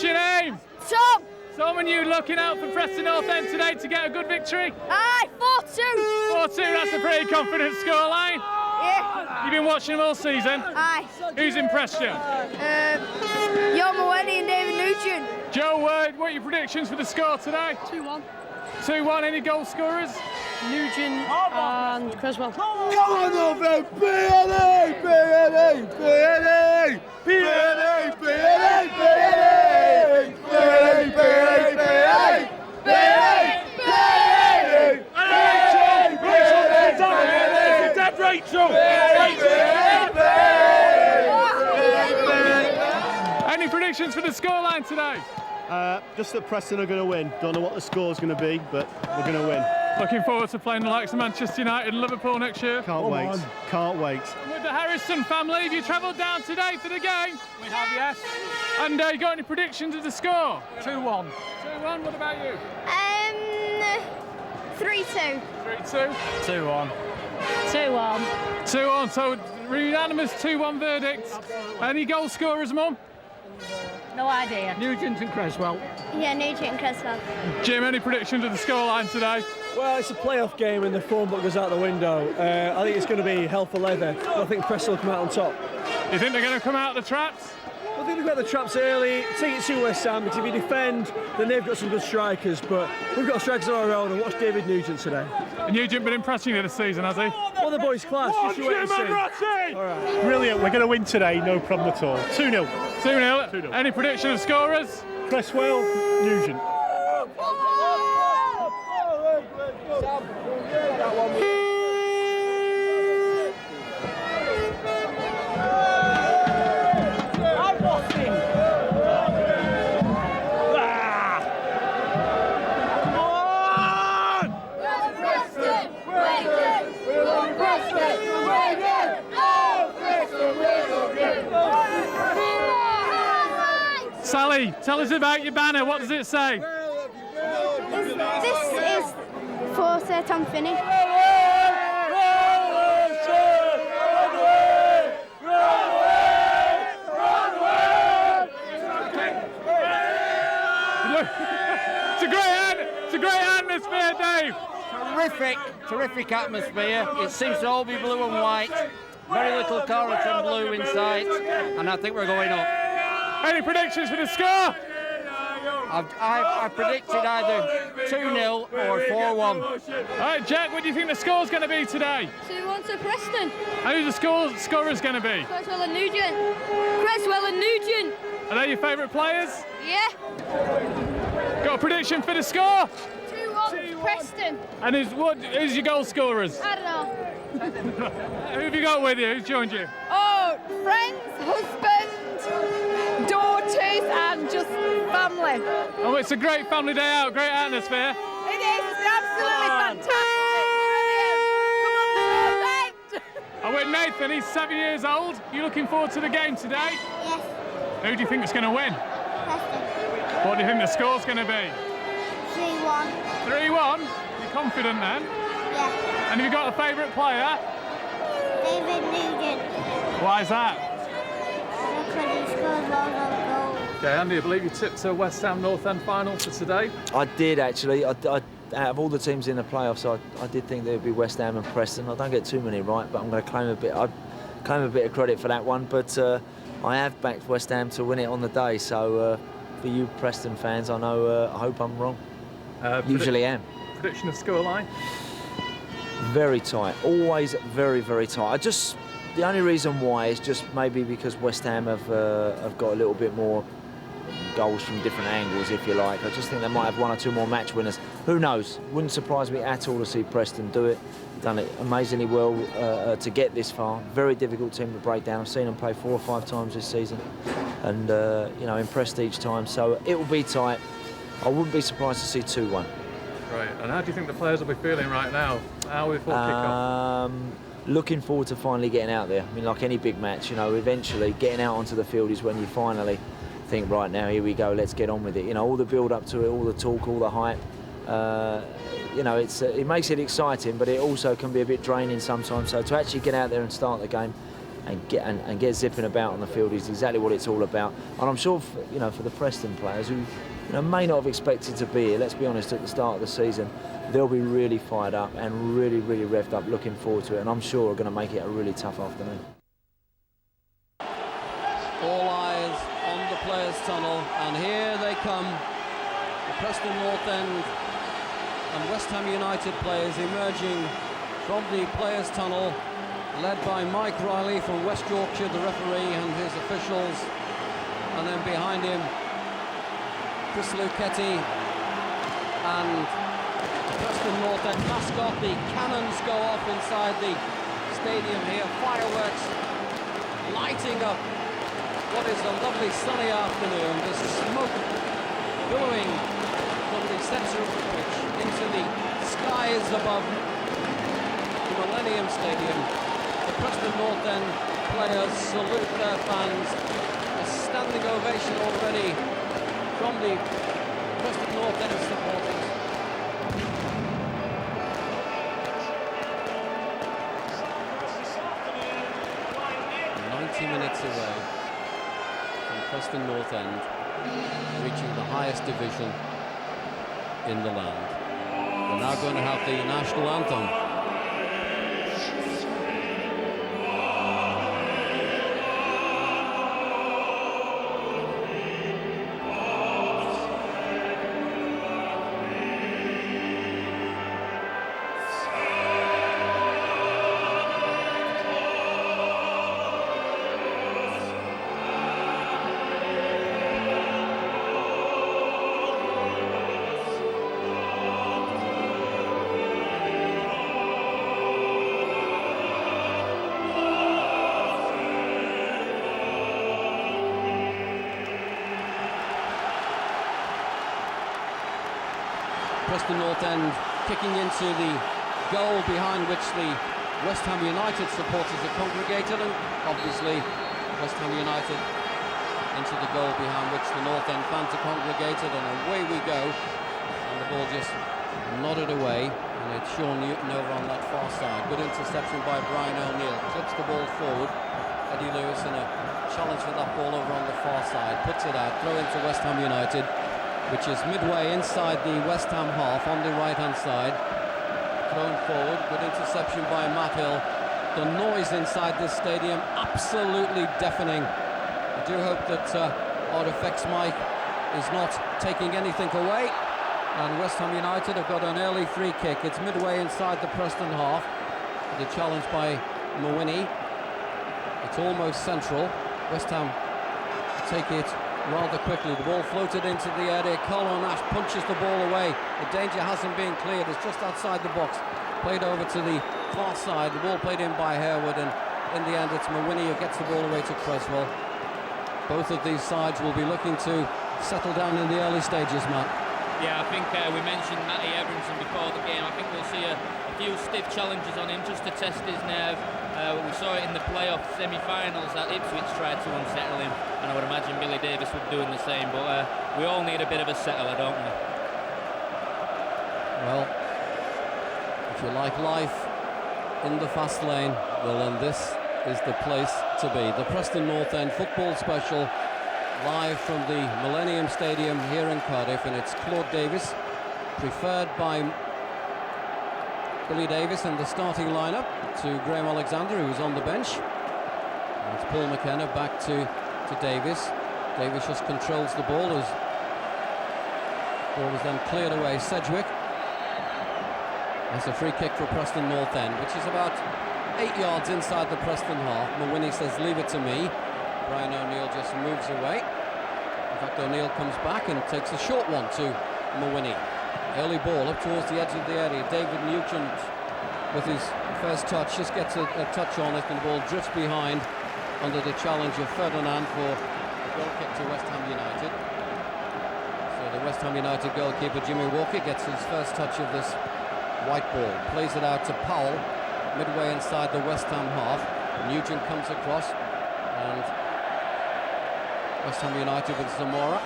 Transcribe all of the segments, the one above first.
What's your name? Tom! Tom, and you looking out for Preston North End today to get a good victory? Aye, 4-2! 4-2, that's a pretty confident scoreline. Yeah. You've been watching them all season? Aye. Who's impressed you? Your Millennium and David Nugent. Joe, what are your predictions for the score today? 2-1. 2-1, any goal scorers? Nugent and Creswell. Come on, North End! Peony! Peony! Peony! Peony! Peony! Peony! Peony! Peony! Peony! Rachel! Any predictions for the scoreline today? Just that Preston are going to win. Don't know what the score's going to be, but we're going to win. Looking forward to playing the likes of Manchester United and Liverpool next year. Can't wait. Can't wait. And with the Harrison family, have you travelled down today for the game? We have, yes. And you got any predictions of the score? 2-1. 2-1, what about you? 3-2. 3-2? 2-1. 2-1. 2-1, so unanimous 2-1 verdict. Absolutely. Any goal scorers, Mum? No idea. Nugent and Creswell. Yeah, Nugent and Creswell. Jim, any predictions of the scoreline today? Well, it's a playoff game and the form book goes out the window. I think it's going to be hell for leather. I think Preston will come out on top. You think they're going to come out of the traps? I think they've got the traps early, take it to West Ham, because if you defend, then they've got some good strikers, but we've got strikers of our own, and watch David Nugent today. And Nugent been impressing you this season, has he? Well, the boy's class, just you wait and see. All right. Brilliant. We're going to win today, no problem at all. 2-0. 2-0. Any prediction of scorers? Cresswell, Nugent. Sally, tell us about your banner. What does it say? This is for Sir Tom Finney. It's a great atmosphere, Dave. Terrific atmosphere. It seems to all be blue and white. Very little Corrigan blue in sight, and I think we're going up. Any predictions for the score? I predicted either 2-0 or 4-1. All right, Jack, what do you think the score's going to be today? 2-1 to Preston. And who's the scorer's going to be? Creswell and Nugent. Creswell and Nugent. Are they your favourite players? Yeah. Got a prediction for the score? 2-1 Preston. And who's your goal scorers? I don't know. Who have you got with you? Who's joined you? Oh, friends, husband, daughters, and just family. Oh, it's a great family day out, great atmosphere. It is, it's absolutely fantastic. Brilliant. Come on, I'm with Nathan, he's 7 years old. You looking forward to the game today? Yes, Who do you think is going to win? Preston. What do you think the score's going to be? 3-1. 3-1? You're confident then? Yeah. And have you got a favourite player? David Nugent. Why is that? Because he scores loads of goals. Okay, Andy, I believe you tipped a West Ham North End final for today. I did actually. I out of all the teams in the playoffs, I did think there would be West Ham and Preston. I don't get too many right, but I'm going to claim a bit. I'd claim a bit of credit for that one. But I have backed West Ham to win it on the day. So for you Preston fans, I know. I hope I'm wrong. Usually am. Prediction of scoreline? Very tight. Always very, very tight. The only reason why is just maybe because West Ham have got a little bit more goals from different angles, if you like. I just think they might have one or two more match winners. Who knows? Wouldn't surprise me at all to see Preston do it. Done it amazingly well to get this far. Very difficult team to break down. I've seen them play 4 or 5 times this season, and impressed each time. So it will be tight. I wouldn't be surprised to see 2-1. Right, and how do you think the players will be feeling right now? How are we before kick-off? Looking forward to finally getting out there. I mean, like any big match, eventually getting out onto the field is when you finally think, right now, here we go, let's get on with it. All the build up to it, all the talk, all the hype. It makes it exciting, but it also can be a bit draining sometimes. So to actually get out there and start the game, and get zipping about on the field is exactly what it's all about. And I'm sure, for the Preston players who may not have expected to be here, let's be honest, at the start of the season, they'll be really fired up and really, really revved up, looking forward to it. And I'm sure are going to make it a really tough afternoon. All eyes on the players' tunnel, and here they come. The Preston North End and West Ham United players emerging from the players' tunnel, led by Mike Riley from West Yorkshire, the referee, and his officials. And then behind him, Chris Luchetti and the Preston North End mascot. The cannons go off inside the stadium here, fireworks lighting up what is a lovely sunny afternoon. The smoke billowing from the centre of the pitch into the skies above the Millennium Stadium. The Preston North End players salute their fans. A standing ovation already from the Preston North End supporters. Minutes away from Preston North End reaching the highest division in the land. We're now going to have the national anthem. Preston North End kicking into the goal behind which the West Ham United supporters are congregated, and obviously West Ham United into the goal behind which the North End fans are congregated, and away we go. And the ball just nodded away, and it's Sean Newton over on that far side. Good interception by Brian O'Neill, clips the ball forward. Eddie Lewis in a challenge for that ball over on the far side, puts it out, throw into West Ham United, which is midway inside the West Ham half on the right-hand side. Thrown forward, good interception by Matt Hill. The noise inside this stadium, absolutely deafening. I do hope that Odd Effects Mike is not taking anything away. And West Ham United have got an early free kick. It's midway inside the Preston half. The challenge by Mawini. It's almost central. West Ham take it rather quickly. The ball floated into the area. Colin Nash punches the ball away. The danger hasn't been cleared. It's just outside the box. Played over to the far side. The ball played in by Harewood, and in the end it's Mawini who gets the ball away to Creswell. Both of these sides will be looking to settle down in the early stages, Matt. Yeah, I think we mentioned Matty Everinson before the game. I think we'll see a few stiff challenges on him just to test his nerve. We saw it in the playoff semi-finals that Ipswich tried to unsettle him, and I would imagine Billy Davis would be doing the same, but we all need a bit of a settler, don't we? Well, if you like life in the fast lane, well then this is the place to be. The Preston North End football special, live from the Millennium Stadium here in Cardiff, and it's Claude Davis, preferred by Billy Davis in the starting lineup to Graham Alexander, who's on the bench. And it's Paul McKenna back to Davis. Davis just controls the ball as ball was then cleared away. Sedgwick. That's a free kick for Preston North End, which is about 8 yards inside the Preston half. Mawini says, leave it to me. Brian O'Neill just moves away. In fact, O'Neill comes back and takes a short one to Mawini. Early ball up towards the edge of the area. David Nugent with his first touch just gets a touch on it, and the ball drifts behind under the challenge of Ferdinand for a goal kick to West Ham United. So the West Ham United goalkeeper Jimmy Walker gets his first touch of this white ball, plays it out to Powell midway inside the West Ham half. Nugent comes across, and West Ham United with Zamora.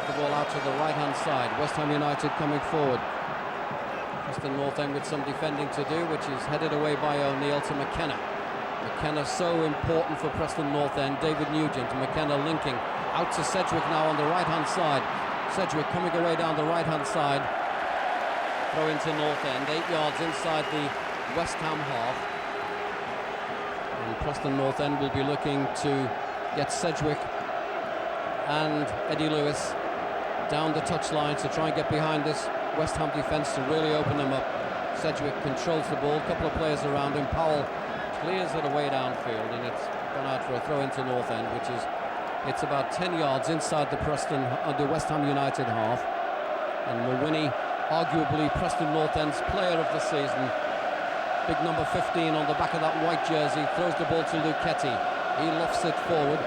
The ball out to the right-hand side. West Ham United coming forward. Preston North End with some defending to do, which is headed away by O'Neill to McKenna. McKenna so important for Preston North End. David Nugent, McKenna linking out to Sedgwick now on the right-hand side. Sedgwick coming away down the right-hand side. Throw into North End, 8 yards inside the West Ham half. And Preston North End will be looking to get Sedgwick and Eddie Lewis down the touchline to try and get behind this West Ham defence to really open them up. Sedgwick controls the ball, a couple of players around him. Powell clears it away downfield, and it's gone out for a throw into North End, which is, it's about 10 yards inside the West Ham United half. And Mulwiney, arguably Preston North End's player of the season, big number 15 on the back of that white jersey, throws the ball to Luchetti. He lofts it forward.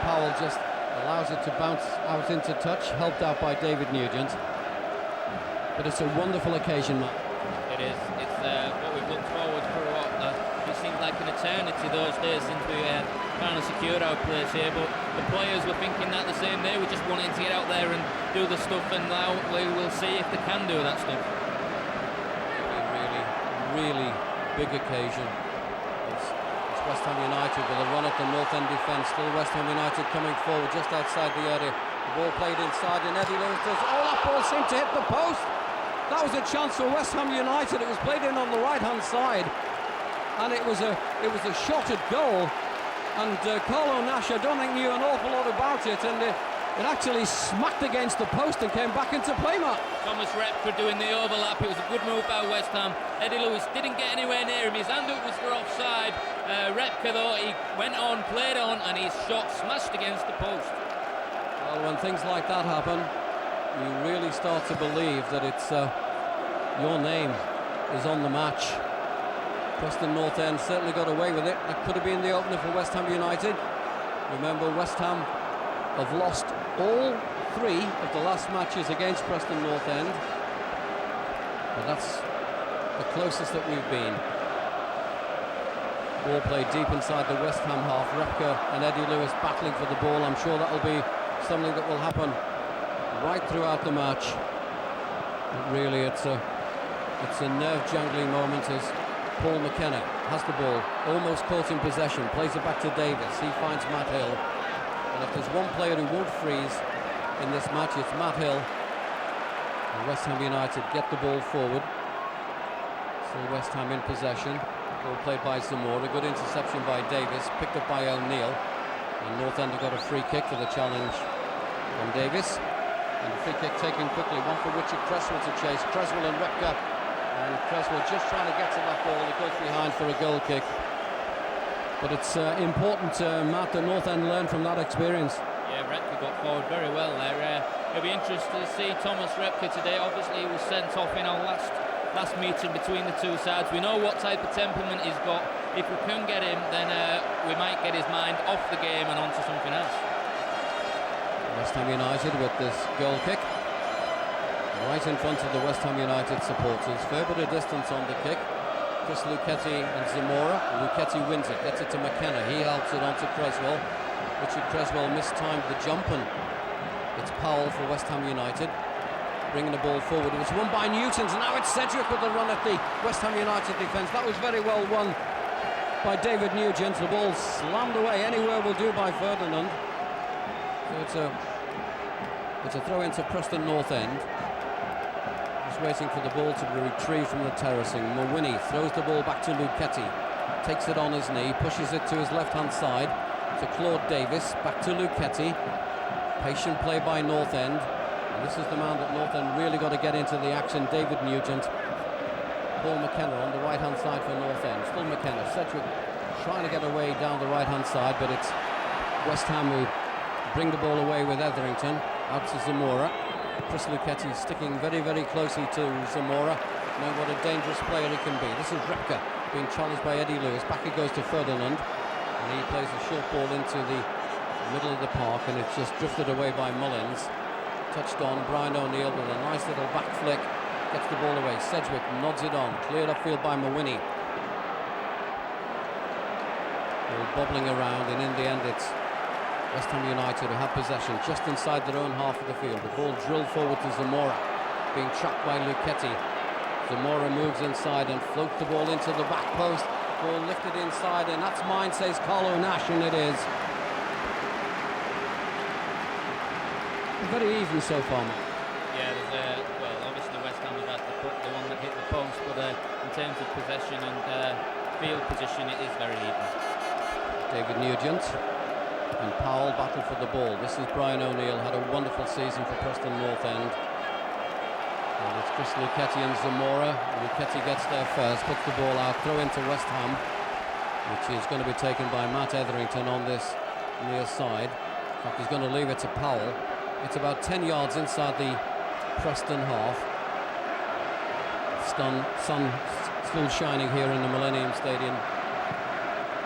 Powell just allows it to bounce out into touch, helped out by David Nugent. But it's a wonderful occasion, Matt. It is. It's what we've looked forward for. It seemed like an eternity those days since we kind of secured our place here. But the players were thinking that the same day. We just wanted to get out there and do the stuff, and now we will see if they can do that stuff. Really big occasion. It's West Ham United with a run at the North End defence. Still West Ham United coming forward just outside the area. The ball played inside, and Eddie Lewis does. Oh, that ball seemed to hit the post. That was a chance for West Ham United. It was played in on the right-hand side, and it was a shot at goal. And Carlo Nash, I don't think knew an awful lot about it, and it actually smacked against the post and came back into play, Matt. Thomas Repka doing the overlap. It was a good move by West Ham. Eddie Lewis didn't get anywhere near him. His hand up was for offside. Repka, though, he went on, played on, and his shot smashed against the post. Well, when things like that happen, you really start to believe that it's your name is on the match. Preston North End certainly got away with it. That could have been the opener for West Ham United. Remember, West Ham have lost all 3 of the last matches against Preston North End, but that's the closest that we've been. Ball played deep inside the West Ham half. Repka and Eddie Lewis battling for the ball. I'm sure that will be something that will happen right throughout the match. But really, it's a nerve-jangling moment as Paul McKenna has the ball, almost caught in possession, plays it back to Davis. He finds Matt Hill. And if there's one player who won't freeze in this match, it's Matt Hill. And West Ham United get the ball forward. So West Ham in possession. Ball played by Zamora. Good interception by Davis, picked up by O'Neill. And North End have got a free kick for the challenge from Davis. And the free kick taken quickly. One for Richard Cresswell to chase. Cresswell and Repka. And Cresswell just trying to get to that ball. He goes behind for a goal kick. But it's important, Matt, that North End learn from that experience. Yeah, Repka got forward very well there. It'll be interesting to see Thomas Repka today. Obviously, he was sent off in our last meeting between the two sides. We know what type of temperament he's got. If we can get him, then we might get his mind off the game and onto something else. West Ham United with this goal kick. Right in front of the West Ham United supporters. Fair bit of distance on the kick. Chris Luchetti and Zamora. Luchetti wins it, gets it to McKenna. He helps it onto Cresswell. Richard Cresswell mistimed the jump, and it's Powell for West Ham United. Bringing the ball forward. It was won by Newtons, and now it's Sedgwick with the run at the West Ham United defence. That was very well won by David Nugent. The ball slammed away. Anywhere will do by Ferdinand. So it's a throw into Preston North End. Waiting for the ball to be retrieved from the terracing. Mulwiney throws the ball back to Luchetti, takes it on his knee, pushes it to his left-hand side to Claude Davis, back to Luchetti. Patient play by North End, and this is the man that North End really got to get into the action, David Nugent. Paul McKenna on the right-hand side for North End. Still McKenna. Sedgwick trying to get away down the right-hand side, but it's West Ham who bring the ball away with Etherington. Out to Zamora. Chris Luchetti sticking very, very closely to Zamora, knowing what a dangerous player he can be. This is Repka being challenged by Eddie Lewis. Back it goes to Ferdinand, and he plays a short ball into the middle of the park, and it's just drifted away by Mullins. Touched on. Brian O'Neill with a nice little back flick, gets the ball away. Sedgwick nods it on, cleared upfield by Mulwiney. Ball bobbling around, and in the end it's West Ham United who have possession just inside their own half of the field. The ball drilled forward to Zamora, being trapped by Luchetti. Zamora moves inside and floats the ball into the back post. Ball lifted inside, and that's mine, says Carlo Nash, and it is. Very even so far, Matt. Yeah, there's well, obviously West Ham have had the one that hit the post, but in terms of possession and field position, it is very even. David Nugent and Powell battle for the ball. This is Brian O'Neill, had a wonderful season for Preston North End. And it's Chris Luchetti and Zamora. Luchetti gets there first, puts the ball out, throw into West Ham, which is going to be taken by Matt Etherington on this near side. In fact, he's going to leave it to Powell. It's about 10 yards inside the Preston half. Sun still shining here in the Millennium Stadium.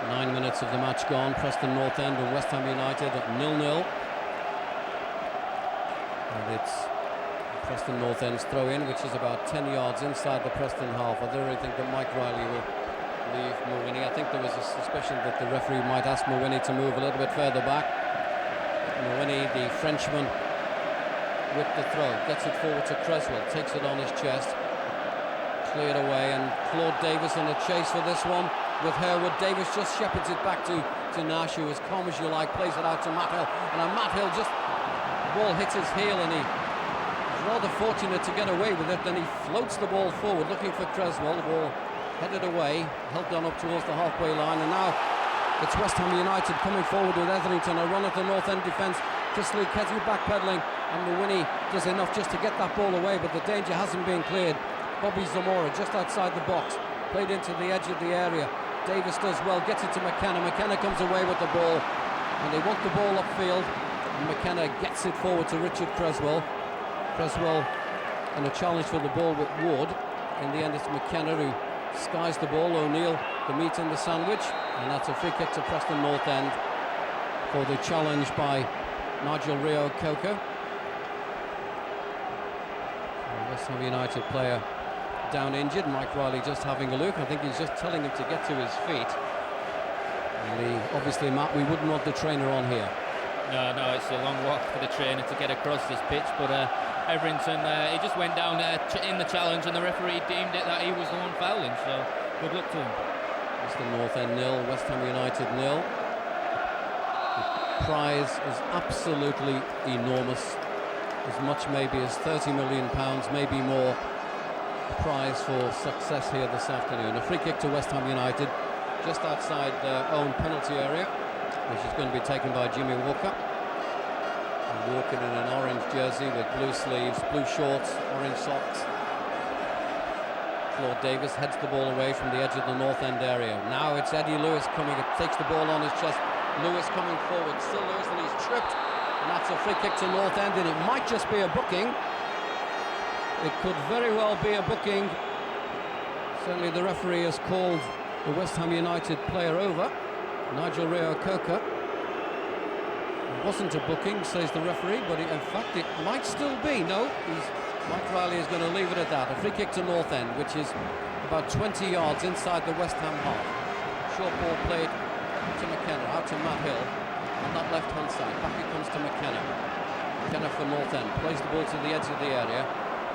9 minutes of the match gone. Preston North End and West Ham United at 0-0. And it's Preston North End's throw in, which is about 10 yards inside the Preston half. I don't really think that Mike Riley will leave Mawhinney. I think there was a suspicion that the referee might ask Mawhinney to move a little bit further back. Mawhinney, the Frenchman, with the throw, gets it forward to Creswell, takes it on his chest, cleared away, and Claude Davis in a chase for this one with Herwood. Davis just shepherds it back to Nash, who is calm as you like, plays it out to Matt Hill, and Matt Hill just, the ball hits his heel, and he's rather fortunate to get away with it. Then he floats the ball forward looking for Creswell. The ball headed away, helped on up towards the halfway line, and now it's West Ham United coming forward with Etherington. A run at the North End defence. Chris Luchetti backpedaling, and Mawhinney does enough just to get that ball away, but the danger hasn't been cleared. Bobby Zamora just outside the box, played into the edge of the area. Davis does well, gets it to McKenna. McKenna comes away with the ball, and they want the ball upfield, and McKenna gets it forward to Richard Creswell. Creswell and a challenge for the ball with Ward. In the end, it's McKenna who skies the ball. O'Neill the meat in the sandwich, and that's a free kick to Preston North End for the challenge by Nigel Rio-Coker. West Ham United player down injured. Mike Riley just having a look. I think he's just telling him to get to his feet. And obviously, Matt, we wouldn't want the trainer on here. No, it's a long walk for the trainer to get across this pitch, but Etherington, he just went down in the challenge, and the referee deemed it that he was the one fouling, so good luck to him. Preston North End 0, West Ham United 0. The prize is absolutely enormous, as much maybe as £30 million, maybe more. Prize for success here this afternoon. A free kick to West Ham United, just outside their own penalty area, which is going to be taken by Jimmy Walker. And Walker in an orange jersey with blue sleeves, blue shorts, orange socks. Claude Davis heads the ball away from the edge of the North End area. Now it's Eddie Lewis coming, takes the ball on his chest. Lewis coming forward, still Lewis, and he's tripped. And that's a free kick to North End, and it might just be a booking. It could very well be a booking. Certainly the referee has called the West Ham United player over, Nigel Rio-Coker. It wasn't a booking, says the referee, but in fact it might still be. No, Mike Riley is going to leave it at that. A free kick to North End, which is about 20 yards inside the West Ham half. Short ball played to McKenna, out to Matt Hill on that left-hand side. Back it comes to McKenna. McKenna for North End, plays the ball to the edge of the area.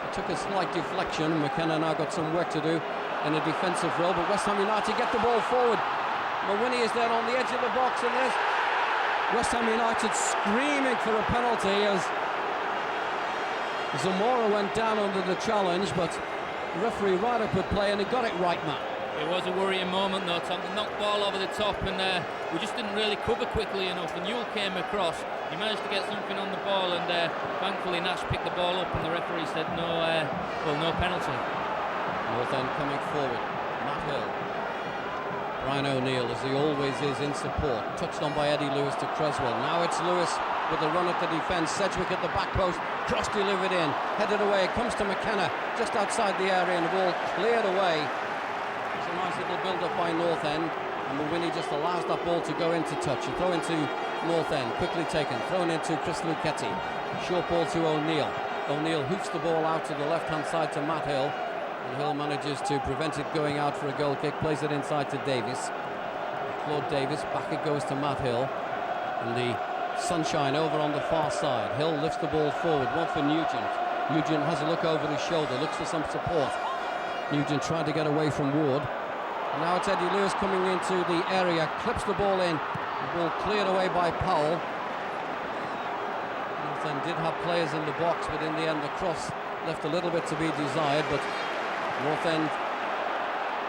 It took a slight deflection. McKenna now got some work to do in a defensive role, but West Ham United get the ball forward. Mawhinney is there on the edge of the box, and there's West Ham United screaming for a penalty as Zamora went down under the challenge, but the referee right up with play, and he got it right, Matt. It was a worrying moment though. Tom knocked the ball over the top, and we just didn't really cover quickly enough, and Newell came across. He managed to get something on the ball, and thankfully Nash picked the ball up, and the referee said no penalty. North End coming forward. Matt Hill. Brian O'Neill, as he always is, in support. Touched on by Eddie Lewis to Creswell. Now it's Lewis with a run at the defence. Sedgwick at the back post. Cross delivered in. Headed away. It comes to McKenna just outside the area, and the ball cleared away. It's a nice little build-up by North End, and Mawhinney just allows that ball to go into touch. A throw into North End, quickly taken. Thrown into Chris Luchetti. Short ball to O'Neill. O'Neill hoofs the ball out to the left-hand side to Matt Hill. And Hill manages to prevent it going out for a goal kick, plays it inside to Davis. Claude Davis, back it goes to Matt Hill. And the sunshine over on the far side. Hill lifts the ball forward, one for Nugent. Nugent has a look over his shoulder, looks for some support. Nugent tried to get away from Ward. Now it's Eddie Lewis coming into the area, clips the ball in. The ball cleared away by Powell. North End did have players in the box, but in the end the cross left a little bit to be desired. But North End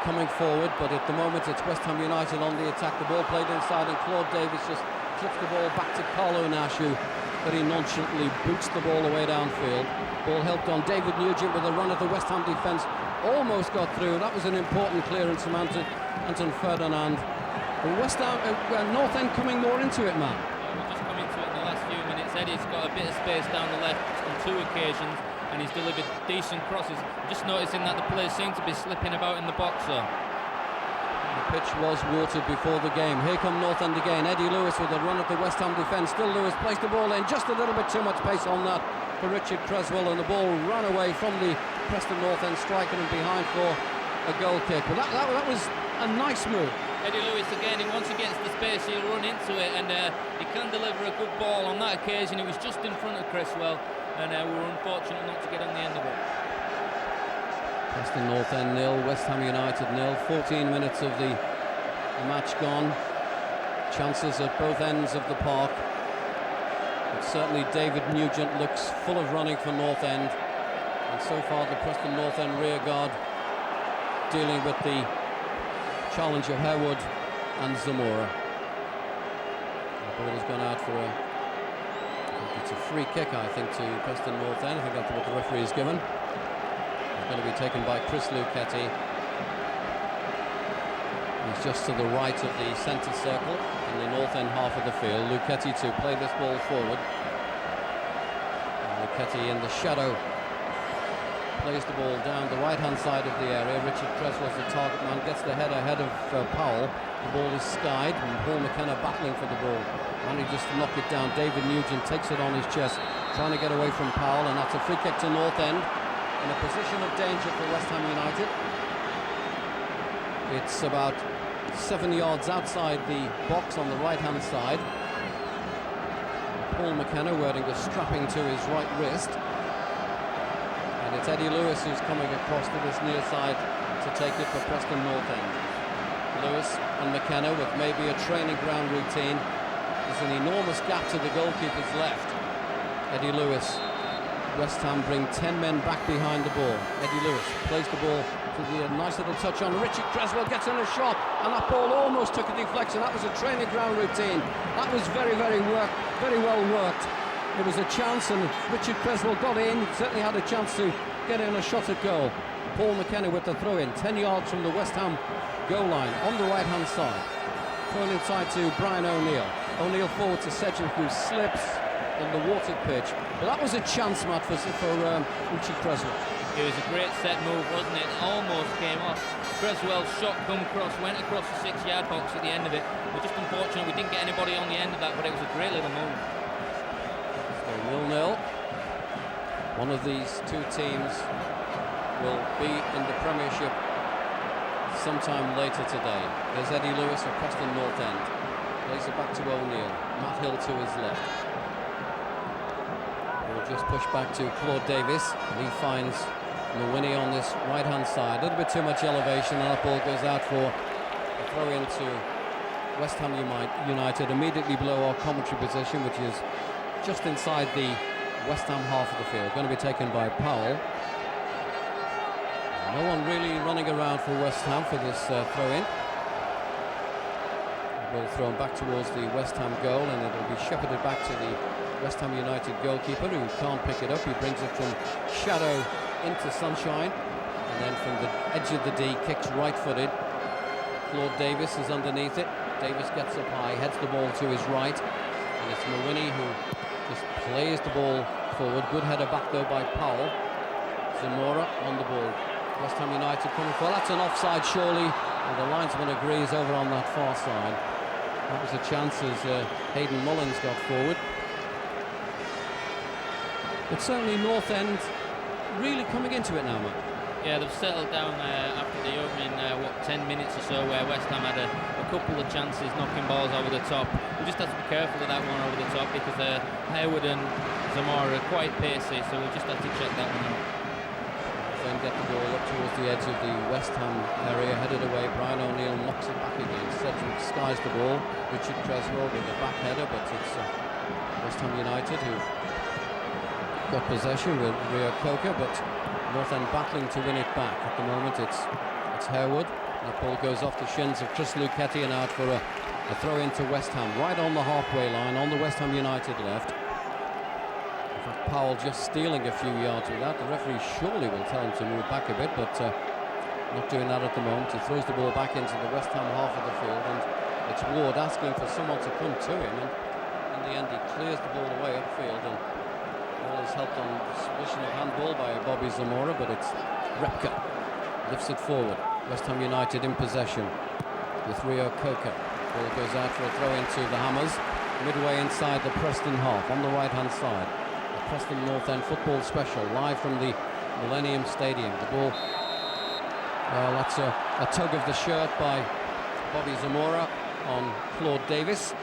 coming forward, but at the moment it's West Ham United on the attack. The ball played inside and Claude Davis just clips the ball back to Carlo Nash, who very nonchalantly boots the ball away downfield. Ball helped on David Nugent with a run at the West Ham defence. Almost got through. That was an important clearance from Anton Ferdinand. But West Ham, North End coming more into it, man. We'll just come into it in the last few minutes. Eddie's got a bit of space down the left on 2 occasions, and he's delivered decent crosses. Just noticing that the players seem to be slipping about in the box, though. The pitch was watered before the game. Here come North End again. Eddie Lewis with a run at the West Ham defence. Still Lewis placed the ball in. Just a little bit too much pace on that for Richard Creswell, and the ball ran away from the Preston North End striker and behind for a goal kick. But that was a nice move. Eddie Lewis again, once he gets the space he'll run into it, and he can deliver a good ball. On that occasion it was just in front of Creswell, and we were unfortunate not to get on the end of it. Preston North End 0, West Ham United 0. 14 minutes of the match gone. Chances at both ends of the park. But certainly David Nugent looks full of running for North End. And so far the Preston North End rear guard dealing with the challenge of Harewood and Zamora. The ball has gone out for it's a free kick, I think, to Preston North End. I think that's what the referee has given. It's going to be taken by Chris Luchetti. He's just to the right of the centre circle in the North End half of the field. Luchetti to play this ball forward. And Luchetti in the shadow plays the ball down the right-hand side of the area. Richard Creswell's the target man, gets the header ahead of Powell. The ball is skied, and Paul McKenna battling for the ball. Manages to knock it down. David Nugent takes it on his chest, trying to get away from Powell, and that's a free kick to North End in a position of danger for West Ham United. It's about 7 yards outside the box on the right-hand side. Paul McKenna wearing a strapping to his right wrist. And it's Eddie Lewis who's coming across to this near side to take it for Preston North End. Lewis and McKenna with maybe a training ground routine. There's an enormous gap to the goalkeeper's left. Eddie Lewis. West Ham bring 10 men back behind the ball. Eddie Lewis plays the ball to the nice little touch on Richard Creswell, gets in a shot, and that ball almost took a deflection. That was a training ground routine. That was very well worked. It was a chance, and Richard Creswell got in, certainly had a chance to get in a shot at goal. Paul McKenna with the throw in, 10 yards from the West Ham goal line on the right-hand side. Thrown inside to Brian O'Neill. O'Neill forward to Sedgwick, who slips on the watered pitch. But that was a chance, Matt, for Richard Creswell. It was a great set move, wasn't it? Almost came off. Creswell's shot come across, went across the 6-yard box at the end of it. We're just unfortunate we didn't get anybody on the end of that, but it was a great little move. So 0-0. One of these two teams will be in the Premiership sometime later today. There's Eddie Lewis of Preston North End. Plays it back to O'Neill. Matt Hill to his left. We'll just push back to Claude Davis. And he finds Mawini on this right-hand side. A little bit too much elevation, and that ball goes out for a throw-in to West Ham United, immediately below our commentary position, which is just inside the West Ham half of the field. Going to be taken by Powell. No one really running around for West Ham for this throw-in. Ball thrown back towards the West Ham goal, and it'll be shepherded back to the West Ham United goalkeeper, who can't pick it up. He brings it from shadow into sunshine, and then from the edge of the D, kicks right-footed. Claude Davis is underneath it. Davis gets up high, heads the ball to his right, and it's Mawini who just plays the ball forward. Good header back though by Powell. Zamora on the ball. West Ham United coming for. That's an offside surely, and the linesman agrees over on that far side. That was a chance as Hayden Mullins got forward. But certainly North End really coming into it now, Matt. Yeah, they've settled down after the opening 10 minutes or so, where West Ham had a couple of chances knocking balls over the top. We just have to be careful with that one over the top, because Harewood and Zamora are quite pacey, so we'll just have to check that one out. End get the ball up towards the edge of the West Ham area, headed away. Brian O'Neill knocks it back again. Cedric skies the ball. Richard Creswell with a back header, but it's West Ham United who've got possession with Rio Coker, but North End battling to win it back. At the moment it's Harewood. That ball goes off the shins of Chris Luchetti and out for a throw into West Ham, right on the halfway line, on the West Ham United left. In fact, Powell just stealing a few yards with that. The referee surely will tell him to move back a bit, but not doing that at the moment. He throws the ball back into the West Ham half of the field, and it's Ward asking for someone to come to him, and in the end he clears the ball away upfield, and ball is helped on submission of handball by Bobby Zamora, but it's Repka lifts it forward. West Ham United in possession with Rio Coker. Ball goes out for a throw into the Hammers, midway inside the Preston half on the right-hand side. The Preston North End football special, live from the Millennium Stadium. The ball, that's a tug of the shirt by Bobby Zamora on Claude Davis.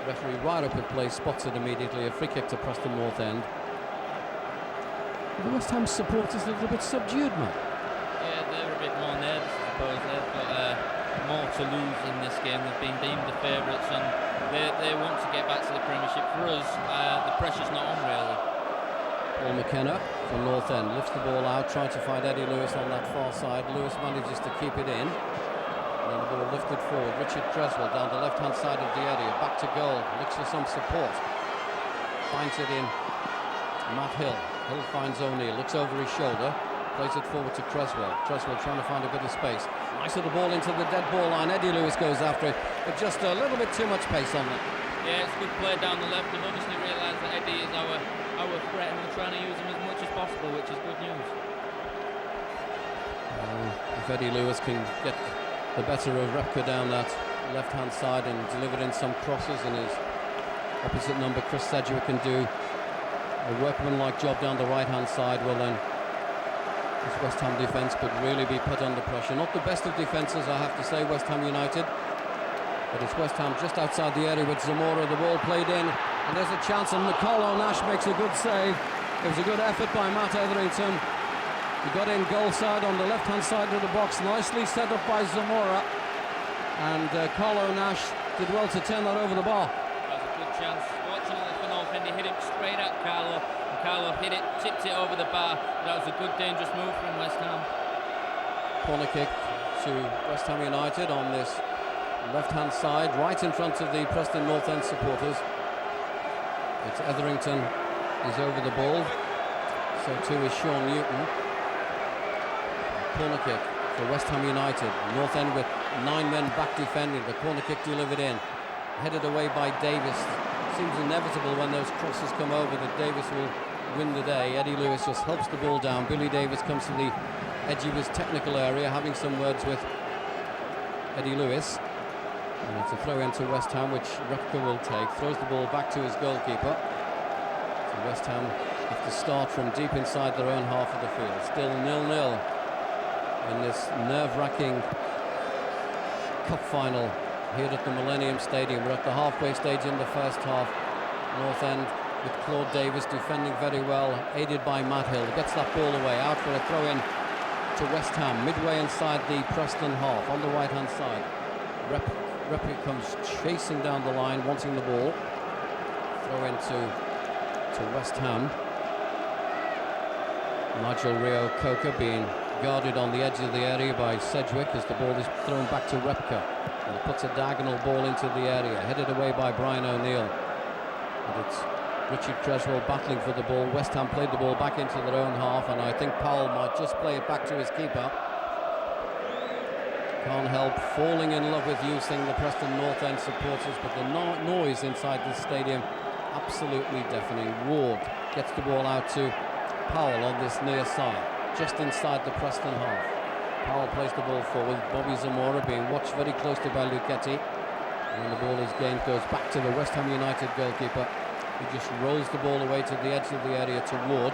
Referee right up at play, spots it immediately. A free kick to Preston North End. The West Ham supporters a little bit subdued, man. Yeah, they're a bit more nervous, I suppose. They've got more to lose in this game. They've been deemed the favourites, and they want to get back to the Premiership. For us, the pressure's not on, really. Paul McKenna from North End lifts the ball out, trying to find Eddie Lewis on that far side. Lewis manages to keep it in. And then the ball lifted forward. Richard Creswell down the left-hand side of the area, back to goal, looks for some support. Finds it in Matt Hill. Hill finds O'Neill, looks over his shoulder, plays it forward to Creswell. Creswell trying to find a bit of space. Nice little ball into the dead ball line. Eddie Lewis goes after it, but just a little bit too much pace on it. Yeah, it's good play down the left. They've obviously realised that Eddie is our threat, and we're trying to use him as much as possible, which is good news. If Eddie Lewis can get the better of Repka down that left-hand side and deliver in some crosses, and his opposite number, Chris Sedgwick, can do a workmanlike job down the right-hand side, well then this West Ham defence could really be put under pressure. Not the best of defences, I have to say, West Ham United, but it's West Ham just outside the area with Zamora. The ball played in, and there's a chance, and Nicolo Nash makes a good save. It was a good effort by Matt Etherington. He got in goal side on the left-hand side of the box, nicely set up by Zamora, and Carlo Nash did well to turn that over the bar. That was a good chance. Fortunately for North End, he hit it straight at Carlo, and Carlo hit it, tipped it over the bar. That was a good, dangerous move from West Ham. Corner kick to West Ham United on this left-hand side, right in front of the Preston North End supporters. It's Etherington is over the ball, so too is Sean Newton. Corner kick for West Ham United. North End with 9 men back defending. The corner kick delivered in, headed away by Davis. Seems inevitable when those crosses come over that Davis will win the day. Eddie Lewis just helps the ball down. Billy Davis comes to the edge of his technical area, having some words with Eddie Lewis. And it's a throw into West Ham, which Repka will take. Throws the ball back to his goalkeeper. So West Ham have to start from deep inside their own half of the field. Still 0-0 in this nerve-wracking cup final here at the Millennium Stadium. We're at the halfway stage in the first half. North End with Claude Davis defending very well, aided by Matt Hill. Gets that ball away, out for a throw-in to West Ham, midway inside the Preston half on the right-hand side. Repka comes chasing down the line, wanting the ball. Throw into West Ham. Nigel Rio Coker being guarded on the edge of the area by Sedgwick as the ball is thrown back to Repka. And he puts a diagonal ball into the area, headed away by Brian O'Neill. And it's Richard Creswell battling for the ball. West Ham played the ball back into their own half, and I think Powell might just play it back to his keeper. Can't help falling in love with using the Preston North End supporters, but the noise inside the stadium absolutely deafening. Ward gets the ball out to Powell on this near side, just inside the Preston half. Powell plays the ball forward. Bobby Zamora being watched very closely by Luchetti. And when the ball is gained, goes back to the West Ham United goalkeeper. He just rolls the ball away to the edge of the area to Ward.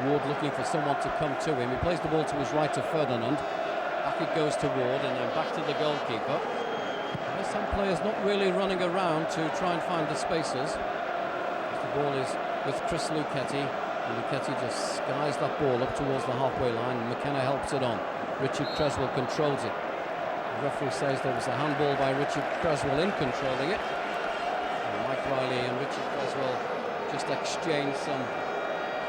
Ward looking for someone to come to him. He plays the ball to his right to Ferdinand. Back it goes to Ward, and then back to the goalkeeper. West Ham players not really running around to try and find the spaces. The ball is with Chris Luchetti. And Luketti just skies that ball up towards the halfway line. McKenna helps it on. Richard Creswell controls it. The referee says there was a handball by Richard Creswell in controlling it. And Mike Riley and Richard Creswell just exchanged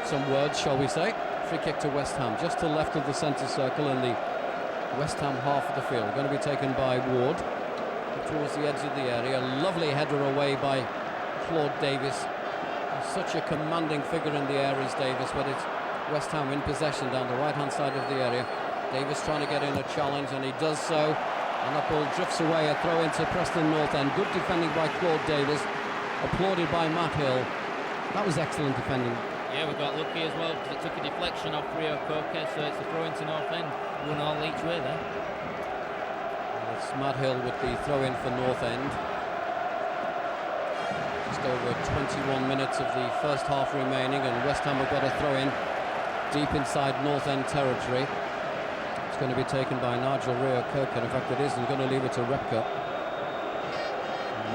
some words, shall we say. Free kick to West Ham, just to the left of the centre circle in the West Ham half of the field. Going to be taken by Ward towards the edge of the area. Lovely header away by Claude Davis. Such a commanding figure in the air is Davis, but it's West Ham in possession down the right-hand side of the area. Davis trying to get in a challenge, and he does so. And that ball drifts away, a throw into Preston North End. Good defending by Claude Davis, applauded by Matt Hill. That was excellent defending. Yeah, we got lucky as well because it took a deflection off Rio Koke, so it's a throw into North End. One all each way there. And it's Matt Hill with the throw in for North End. Just over 21 minutes of the first half remaining, and West Ham have got a throw in deep inside North End territory. It's going to be taken by Nigel Rio Koke. In fact, it is. He's going to leave it to Repka.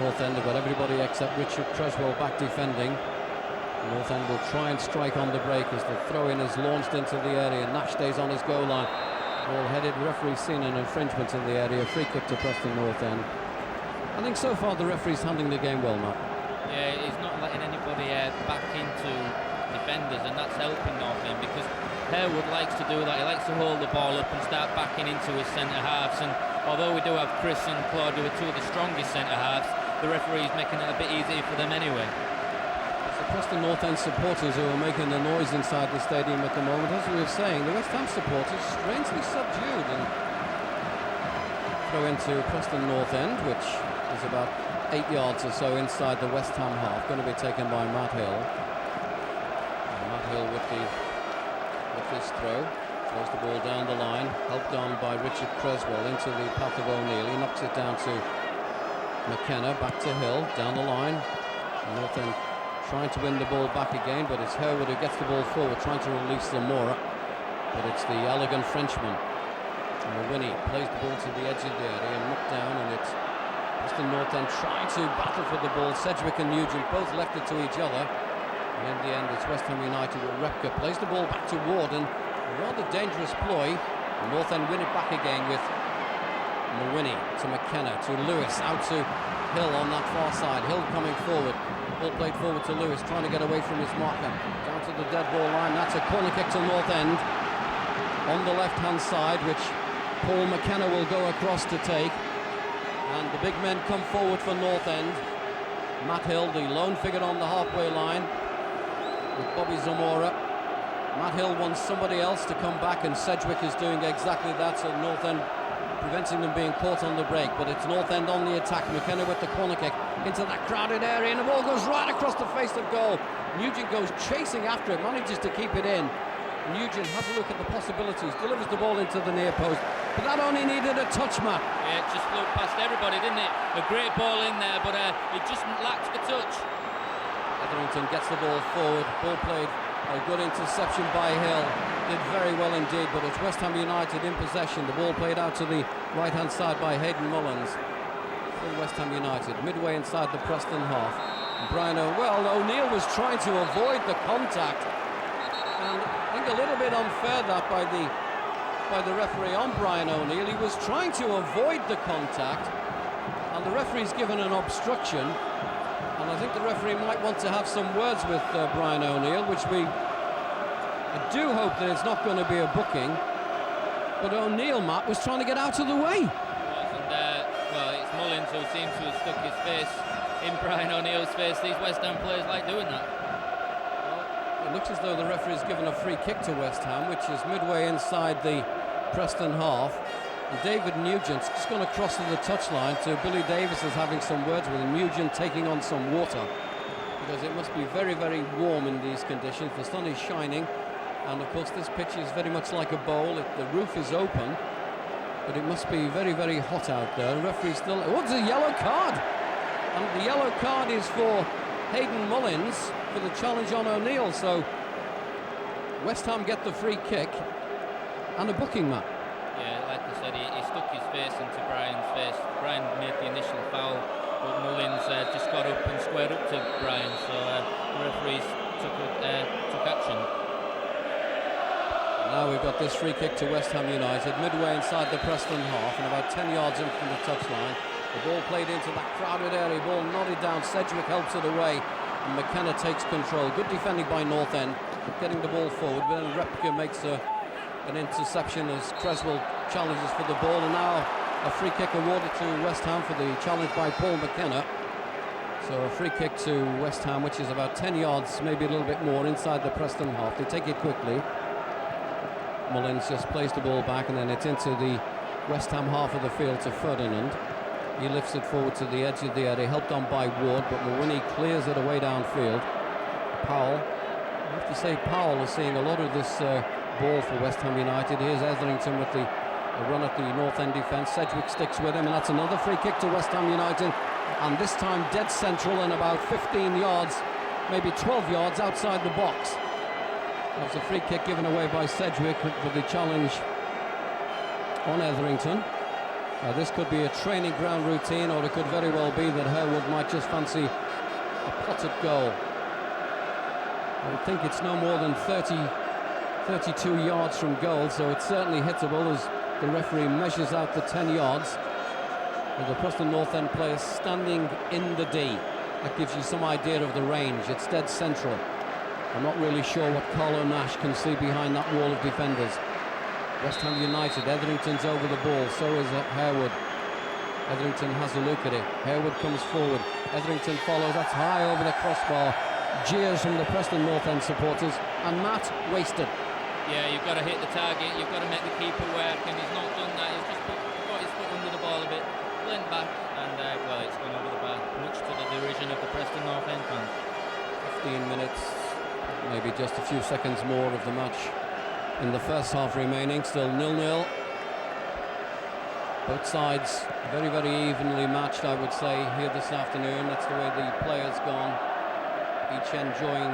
North End have got everybody except Richard Creswell back defending. North End will try and strike on the break as the throw-in is launched into the area. Nash stays on his goal line. Ball headed, referee seen an infringement in the area. Free kick to Preston North End. I think so far the referee's handling the game well, Matt. Yeah, he's not letting anybody back into defenders, and that's helping North End because Harewood likes to do that. He likes to hold the ball up and start backing into his centre halves. And although we do have Chris and Claude, who are two of the strongest centre halves, the referee's making it a bit easier for them anyway. Preston North End supporters who are making the noise inside the stadium at the moment. As we were saying, the West Ham supporters strangely subdued, and throw into Preston North End, which is about 8 yards or so inside the West Ham half. Going to be taken by Matt Hill. And Matt Hill with this throw throws the ball down the line, helped on by Richard Creswell into the path of O'Neill. He knocks it down to McKenna, back to Hill, down the line. North End trying to win the ball back again, but it's Harewood who gets the ball forward, trying to release Zamora. But it's the elegant Frenchman. And Winnie plays the ball to the edge of the area and knocked down, and it's Preston North End trying to battle for the ball. Sedgwick and Nugent both left it to each other. And in the end, it's West Ham United with Repka. Plays the ball back to Ward, and a rather dangerous ploy. And North End win it back again with Winnie to McKenna, to Lewis, out to Hill on that far side. Hill coming forward. Ball played forward to Lewis, trying to get away from his marker. Down to the dead ball line. That's a corner kick to North End on the left-hand side, which Paul McKenna will go across to take. And the big men come forward for North End. Matt Hill, the lone figure on the halfway line, with Bobby Zamora. Matt Hill wants somebody else to come back, and Sedgwick is doing exactly that, so North End preventing them being caught on the break. But it's North End on the attack. McKenna with the corner kick into that crowded area, and the ball goes right across the face of goal. Nugent goes chasing after it, manages to keep it in. Nugent has a look at the possibilities, delivers the ball into the near post, but that only needed a touch, Matt. Yeah, it just flew past everybody, didn't it? A great ball in there, but it just lacked the touch. Etherington gets the ball forward, ball played, a good interception by Hill. Did very well indeed, but it's West Ham United in possession. The ball played out to the right-hand side by Hayden Mullins. For West Ham United, midway inside the Preston half. And Brian O'Neill was trying to avoid the contact. And I think a little bit unfair that by the referee on Brian O'Neill. He was trying to avoid the contact, and the referee's given an obstruction. And I think the referee might want to have some words with Brian O'Neill, which I do hope that it's not going to be a booking. But O'Neill, Matt, was trying to get out of the way. Well, it's Mullins who seems to have stuck his face in Brian O'Neill's face. These West Ham players like doing that. Well, it looks as though the referee's given a free kick to West Ham, which is midway inside the Preston half. And David Nugent's just gone across to the touchline to Billy Davis is having some words with him. Nugent taking on some water, because it must be very, very warm in these conditions. The sun is shining, and of course this pitch is very much like a bowl. The roof is open, but it must be very, very hot out there. The referee still... Oh, it's a yellow card! And the yellow card is for Hayden Mullins for the challenge on O'Neill. So West Ham get the free kick and a booking, Matt. Yeah, like I said, he stuck his face into Brian's face. Brian made the initial foul, but Mullins just got up and squared up to Brian. So the referee's took action. Now we've got this free kick to West Ham United, midway inside the Preston half and about 10 yards in from the touchline. The ball played into that crowded area, ball nodded down, Sedgwick helps it away, and McKenna takes control. Good defending by North End, getting the ball forward, but then Repka makes an interception as Creswell challenges for the ball, and now a free kick awarded to West Ham for the challenge by Paul McKenna. So a free kick to West Ham, which is about 10 yards, maybe a little bit more, inside the Preston half. They take it quickly. Mullins just plays the ball back, and then it's into the West Ham half of the field to Ferdinand. He lifts it forward to the edge of the area, helped on by Ward, but Mawhinney clears it away downfield. Powell, I have to say Powell is seeing a lot of this ball for West Ham United. Here's Etherington with the run at the North End defence. Sedgwick sticks with him, and that's another free kick to West Ham United, and this time dead central and about 15 yards, maybe 12 yards outside the box. That's a free kick given away by Sedgwick for the challenge on Etherington. This could be a training ground routine, or it could very well be that Harewood might just fancy a potted goal. I would think it's no more than 32 yards from goal, so it's certainly hittable as the referee measures out the 10 yards. With the Preston North End players standing in the D. That gives you some idea of the range. It's dead central. I'm not really sure what Carlo Nash can see behind that wall of defenders. West Ham United, Etherington's over the ball, so is Harewood. Etherington has a look at it. Harewood comes forward. Etherington follows, that's high over the crossbar. Jeers from the Preston North End supporters, and Matt wasted. Yeah, you've got to hit the target, you've got to make the keeper work, and he's not done that. He's just got his foot under the ball a bit, leant back, and well, it's gone over the bar, much to the derision of the Preston North End fans. 15 minutes, maybe just a few seconds more of the match in the first half remaining, still 0-0. Both sides very, very evenly matched, I would say, here this afternoon. That's the way the players gone, each enjoying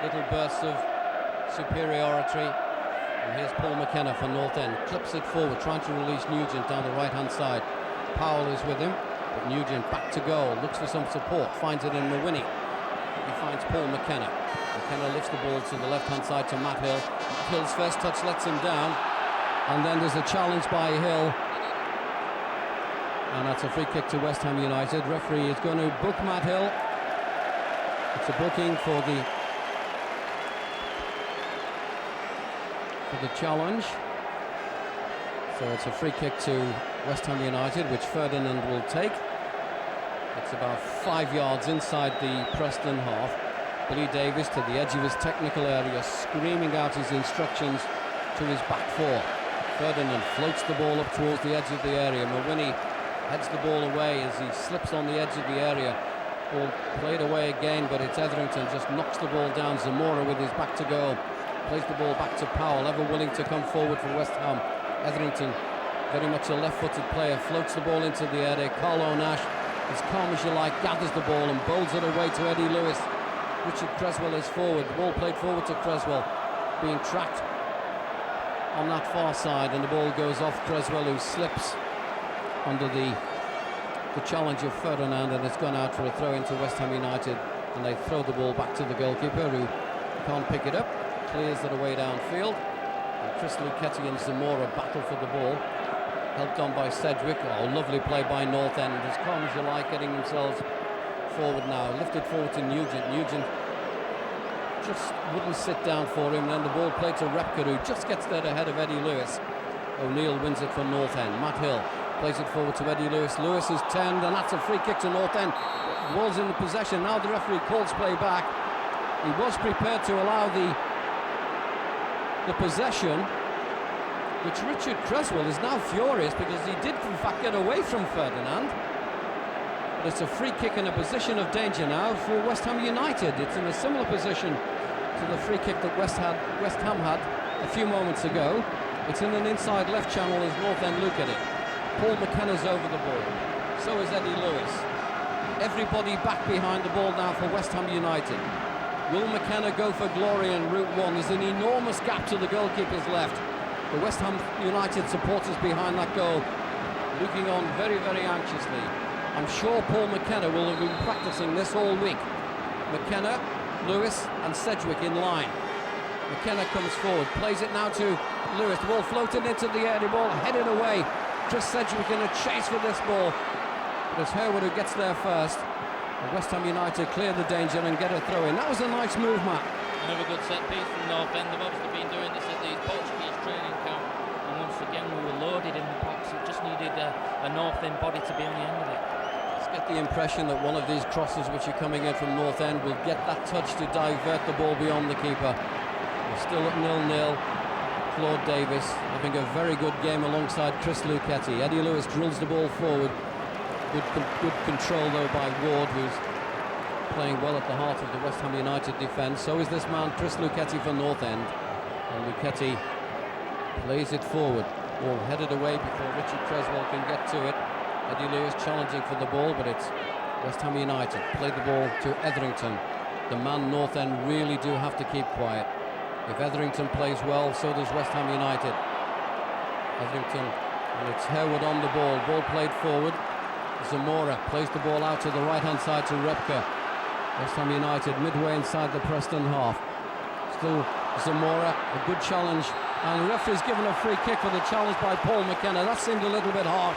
little bursts of superiority. And here's Paul McKenna for North End, clips it forward, trying to release Nugent down the right-hand side. Powell is with him, but Nugent back to goal, looks for some support, finds it in Mawhinney. He finds Paul McKenna. McKenna lifts the ball to the left-hand side to Matt Hill. Hill's first touch lets him down, and then there's a challenge by Hill, and that's a free kick to West Ham United. Referee is going to book Matt Hill. It's a booking for the challenge. So it's a free kick to West Ham United, which Ferdinand will take. It's about 5 yards inside the Preston half. Billy Davies to the edge of his technical area, screaming out his instructions to his back four. Ferdinand floats the ball up towards the edge of the area. Mawhinney heads the ball away as he slips on the edge of the area. Ball played away again, but it's Etherington just knocks the ball down. Zamora with his back to goal plays the ball back to Powell, ever willing to come forward for West Ham. Etherington, very much a left-footed player, floats the ball into the area. Carlo Nash, as calm as you like, gathers the ball and bowls it away to Eddie Lewis. Richard Creswell is forward, the ball played forward to Creswell, being tracked on that far side, and the ball goes off Creswell, who slips under the challenge of Ferdinand, and it's gone out for a throw into West Ham United, and they throw the ball back to the goalkeeper, who can't pick it up, clears it away downfield, and Chris Luchetti and Zamora battle for the ball, helped on by Sedgwick. Oh, lovely play by North End, as calm as you like, getting themselves forward now, lifted forward to Nugent. Nugent just wouldn't sit down for him, and then the ball played to Repka, who just gets there ahead of Eddie Lewis. O'Neill wins it for North End. Matt Hill plays it forward to Eddie Lewis. Lewis is turned, and that's a free kick to North End. Wolves in the possession. Now the referee calls play back. He was prepared to allow the possession, which Richard Creswell is now furious because he did in fact get away from Ferdinand. But it's a free kick in a position of danger now for West Ham United. It's in a similar position to the free kick that West Ham had a few moments ago. It's in an inside left channel as North End look at it. Paul McKenna's over the ball. So is Eddie Lewis. Everybody back behind the ball now for West Ham United. Will McKenna go for glory in Route 1? There's an enormous gap to the goalkeeper's left. The West Ham United supporters behind that goal looking on very, very anxiously. I'm sure Paul McKenna will have been practicing this all week. McKenna Lewis and Sedgwick in line. McKenna comes forward, plays it now to Lewis. The ball floating into the air, the ball headed away. Chris Sedgwick in a chase for this ball. But it's Herwood who gets there first. And West Ham United clear the danger and get a throw in. That was a nice move, Matt. Another good set piece from North End. They've obviously been doing this at the Portuguese training camp. And once again, we were loaded in the box. It just needed a North End body to be on the end of it. Let's get the impression that one of these crosses which are coming in from North End will get that touch to divert the ball beyond the keeper. We're still at 0-0. Claude Davis having a very good game alongside Chris Luchetti. Eddie Lewis drills the ball forward. Good control though by Ward, who's playing well at the heart of the West Ham United defence. So is this man, Chris Luchetti, for North End. And Luchetti plays it forward. Ball headed away before Richie Creswell can get to it. Eddie Lewis challenging for the ball, but it's West Ham United. Played the ball to Etherington. The man North End really do have to keep quiet. If Etherington plays well, so does West Ham United. Etherington, and it's Herwood on the ball. Ball played forward. Zamora plays the ball out to the right-hand side to Repka. West Ham United midway inside the Preston half. Still Zamora, a good challenge. And the referee's given a free kick for the challenge by Paul McKenna. That seemed a little bit hard,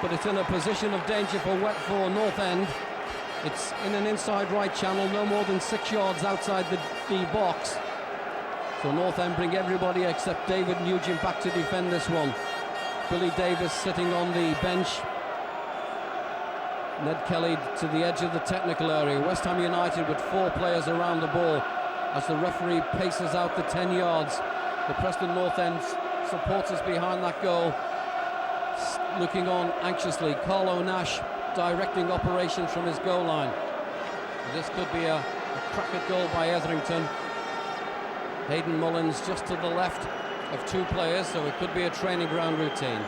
but it's in a position of danger for North End. It's in an inside right channel, no more than 6 yards outside the box. So North End bring everybody except David Nugent back to defend this one. Billy Davis sitting on the bench. Ned Kelly to the edge of the technical area. West Ham United with 4 players around the ball as the referee paces out the 10 yards. The Preston North End supporters behind that goal looking on anxiously. Carlo Nash directing operations from his goal line. This could be a cracker goal by Etherington. Hayden Mullins just to the left of 2 players, so it could be a training ground routine.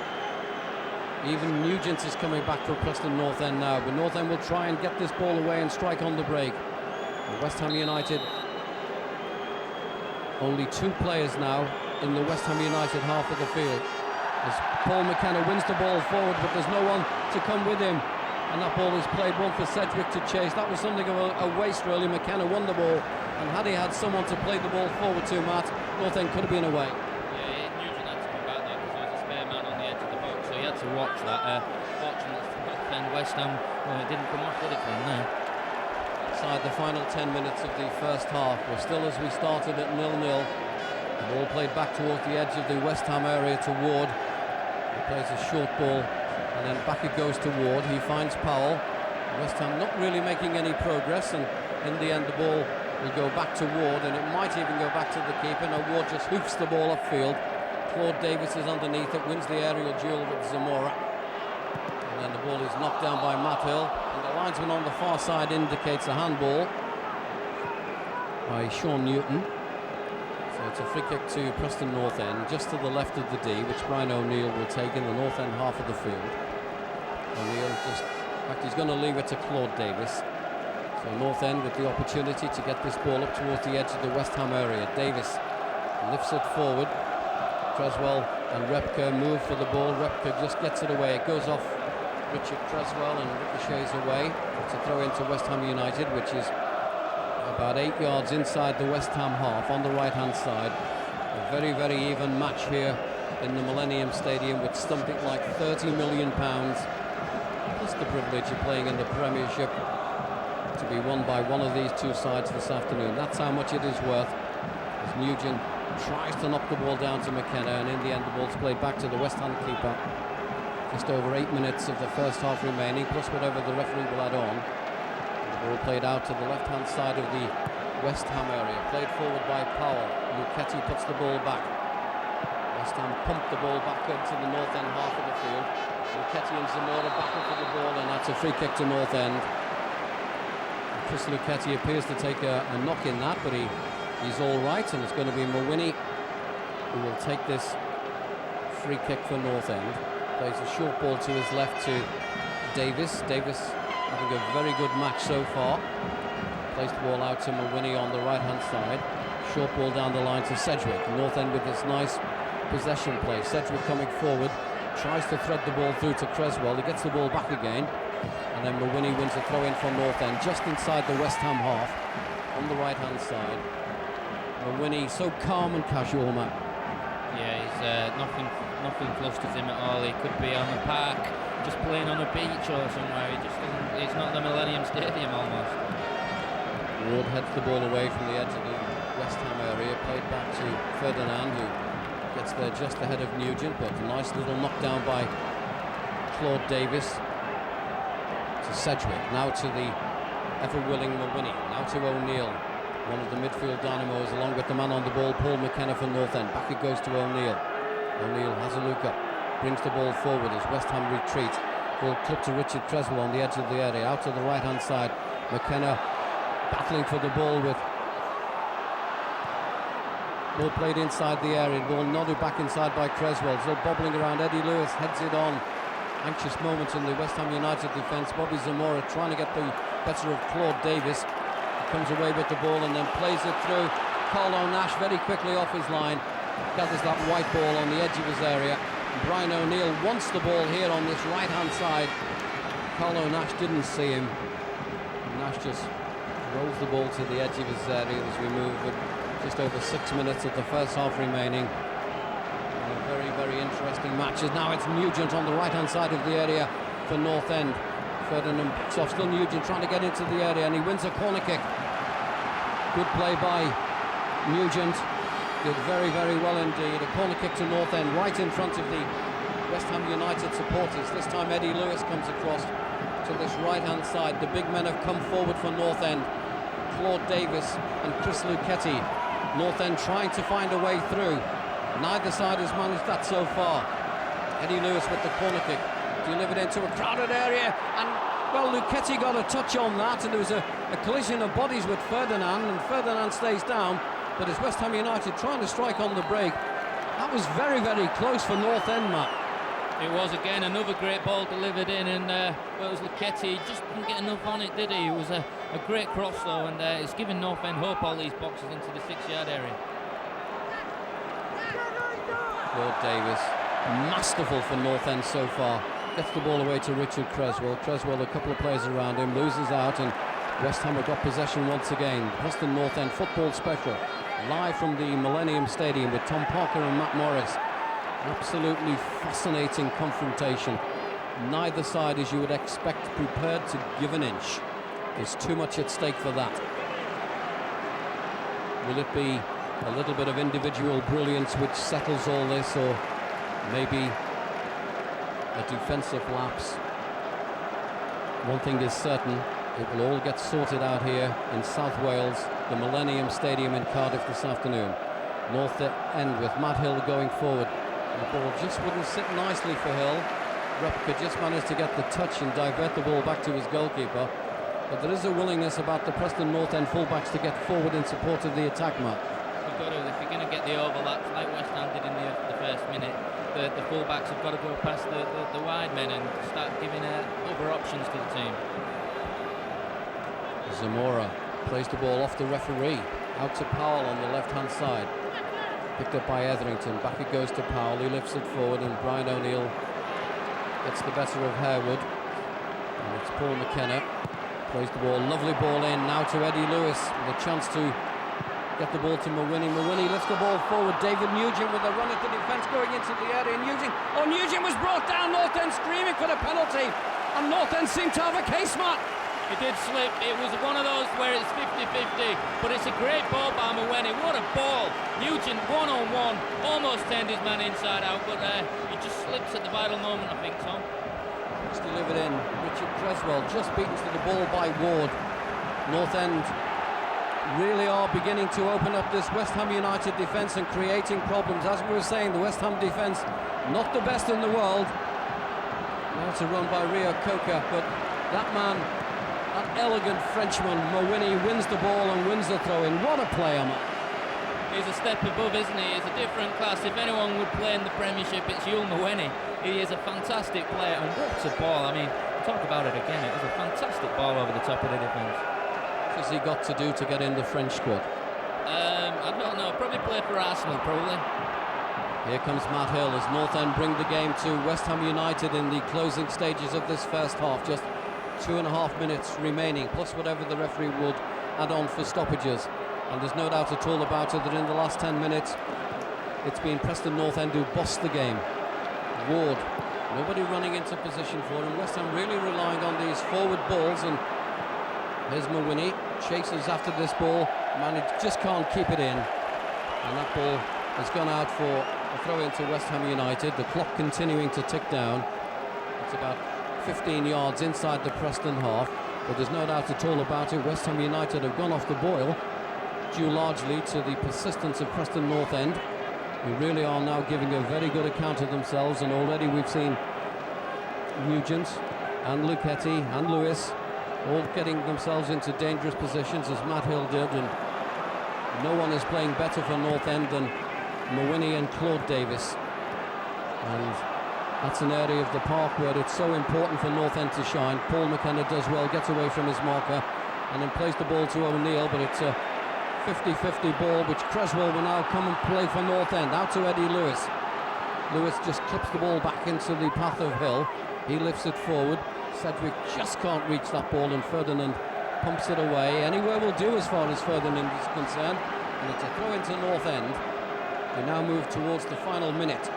Even Nugent is coming back for Preston North End now, but North End will try and get this ball away and strike on the break. And West Ham United, only 2 players now in the West Ham United half of the field. As Paul McKenna wins the ball forward, but there's no one to come with him. And that ball is played one for Sedgwick to chase. That was something of a waste, really. McKenna won the ball, and had he had someone to play the ball forward to, Matt, North End could have been away. Yeah, Nugent had to come back there because there was a spare man on the edge of the box, so he had to watch that. Fortunately for North End, West Ham, well, it didn't come off, did it, from there? Inside the final 10 minutes of the first half, we're still as we started at 0-0. The ball played back towards the edge of the West Ham area to Ward. He plays a short ball, and then back it goes to Ward. He finds Powell. West Ham not really making any progress, and in the end the ball will go back to Ward, and it might even go back to the keeper. Now Ward just hoofs the ball upfield. Claude Davis is underneath it, wins the aerial duel with Zamora, and then the ball is knocked down by Matt Hill, and the linesman on the far side indicates a handball by Sean Newton. So it's a free kick to Preston North End, just to the left of the D, which Brian O'Neill will take in the North End half of the field. O'Neill just, in fact, he's going to leave it to Claude Davis. So North End with the opportunity to get this ball up towards the edge of the West Ham area. Davis lifts it forward. Creswell and Repka move for the ball. Repka just gets it away. It goes off Richard Creswell and ricochets away. It's a throw into West Ham United, which is about 8 yards inside the West Ham half on the right-hand side. A very, very even match here in the Millennium Stadium, with something like £30 million, plus the privilege of playing in the Premiership, to be won by one of these 2 sides this afternoon. That's how much it is worth, as Nugent tries to knock the ball down to McKenna, and in the end the ball's played back to the West Ham keeper. Just over 8 minutes of the first half remaining, plus whatever the referee will add on. The ball played out to the left-hand side of the West Ham area, played forward by Powell. Luchetti puts the ball back. West Ham pumped the ball back into the North End half of the field. Luchetti and Zamora battle for the ball, and that's a free kick to North End. Chris Luchetti appears to take a knock in that, but he's all right, and it's going to be Mawini who will take this free kick for North End. Plays a short ball to his left to Davis. Davis having a very good match so far. Plays the ball out to Mawini on the right-hand side. Short ball down the line to Sedgwick. North End with this nice possession play. Sedgwick coming forward, tries to thread the ball through to Creswell. He gets the ball back again, and then Mawini wins a throw in from North End just inside the West Ham half. on the right-hand side. Mawini, so calm and casual, Matt. Yeah, he's nothing flusters him at all. He could be on the park, just playing on a beach or somewhere. He just doesn't. It's not the Millennium Stadium almost. Ward heads the ball away from the edge of the West Ham area, played back to Ferdinand, who gets there just ahead of Nugent, but a nice little knockdown by Claude Davis to Sedgwick. Now to the ever-willing Mawini. Now to O'Neill, one of the midfield dynamos, along with the man on the ball, Paul McKenna for North End. Back it goes to O'Neill. O'Neill has a look up, brings the ball forward as West Ham retreat. Ball clipped to Richard Creswell on the edge of the area, out to the right-hand side. McKenna battling for the ball with ball played inside the area, ball nodded back inside by Creswell, still bobbling around. Eddie Lewis heads it on. Anxious moments in the West Ham United defence. Bobby Zamora trying to get the better of Claude Davis. He comes away with the ball and then plays it through. Carlo Nash very quickly off his line, gathers that white ball on the edge of his area. Brian O'Neill wants the ball here on this right-hand side. Carlo Nash didn't see him. Nash just rolls the ball to the edge of his area as we move with just over 6 minutes of the first half remaining. And a very, very interesting match as now it's Nugent on the right-hand side of the area for North End. Ferdinand picks off, still Nugent trying to get into the area, and he wins a corner kick. Good play by Nugent. Did very, very well indeed. A corner kick to North End, right in front of the West Ham United supporters. This time Eddie Lewis comes across to this right-hand side. The big men have come forward for North End. Claude Davis and Chris Lucchetti. North End trying to find a way through. Neither side has managed that so far. Eddie Lewis with the corner kick, delivered into a crowded area, and well, Lucchetti got a touch on that, and there was a collision of bodies with Ferdinand, and Ferdinand stays down, but it's West Ham United trying to strike on the break. That was very, very close for North End, Matt. It was again another great ball delivered in, and well, it was Lucchetti. He just didn't get enough on it, did he? It was a great cross though, and it's giving North End hope, all these boxes into the 6-yard area. Claude Davis, masterful for North End so far. Gets the ball away to Richard Creswell. Creswell, a couple of players around him, loses out, and West Ham have got possession once again. Preston North End football special, live from the Millennium Stadium with Tom Parker and Matt Morris. Absolutely fascinating confrontation. Neither side, as you would expect, prepared to give an inch. There's too much at stake for that. Will it be a little bit of individual brilliance which settles all this, or maybe a defensive lapse? One thing is certain, it will all get sorted out here in South Wales, the Millennium Stadium in Cardiff this afternoon. North End with Matt Hill going forward. The ball just wouldn't sit nicely for Hill. Repka just managed to get the touch and divert the ball back to his goalkeeper. But there is a willingness about the Preston North End fullbacks to get forward in support of the attack, Matt. You've got to, if you're going to get the overlaps like West Ham did in the first minute, the fullbacks have got to go past the wide men and start giving other options to the team. Zamora plays the ball off the referee, out to Powell on the left-hand side. Picked up by Etherington, back it goes to Powell, he lifts it forward, and Brian O'Neill gets the better of Harewood. And it's Paul McKenna, plays the ball, lovely ball in, now to Eddie Lewis, with a chance to get the ball to Mawini. Mawini lifts the ball forward, David Nugent with a run at the defence going into the area. Nugent was brought down, North End screaming for the penalty, and North End seemed to have a case, Matt. It did slip. It was one of those where it's 50-50, but it's a great ball by Mawini. What a ball! Nugent one-on-one, almost turned his man inside out, but he just slips at the vital moment, I think, Tom. It's delivered in. Richard Creswell just beaten to the ball by Ward. North End really are beginning to open up this West Ham United defence and creating problems. As we were saying, the West Ham defence not the best in the world. Now it's a run by Rio Coca, but that man, that elegant Frenchman, Mawini, wins the ball and wins the throw-in. What a player, man. He's a step above, isn't he? He's a different class. If anyone would play in the Premiership, it's Yul Mawini. He is a fantastic player, and what a ball. I mean, talk about it again. It was a fantastic ball over the top of the defence. What has he got to do to get in the French squad? I don't know. Probably play for Arsenal, probably. Here comes Matt Hill as North End bring the game to West Ham United in the closing stages of this first half. Just 2.5 minutes remaining, plus whatever the referee would add on for stoppages. And there's no doubt at all about it that in the last 10 minutes, it's been Preston North End who bossed the game. Ward, nobody running into position for him. West Ham really relying on these forward balls, and here's Mawini, chases after this ball, just can't keep it in. And that ball has gone out for a throw into West Ham United. The clock continuing to tick down. It's about 15 yards inside the Preston half, but there's no doubt at all about it. West Ham United have gone off the boil, due largely to the persistence of Preston North End, who really are now giving a very good account of themselves. And already we've seen Nugent and Luchetti and Lewis all getting themselves into dangerous positions, as Matt Hill did, and no one is playing better for North End than Mawini and Claude Davis. And that's an area of the park where it's so important for North End to shine. Paul McKenna does well, gets away from his marker, and then plays the ball to O'Neill, but it's a 50-50 ball, which Creswell will now come and play for North End. Out to Eddie Lewis. Lewis just clips the ball back into the path of Hill. He lifts it forward. Sedgwick just can't reach that ball, and Ferdinand pumps it away. Anywhere will do as far as Ferdinand is concerned, and it's a throw into North End. We now move towards the final minute.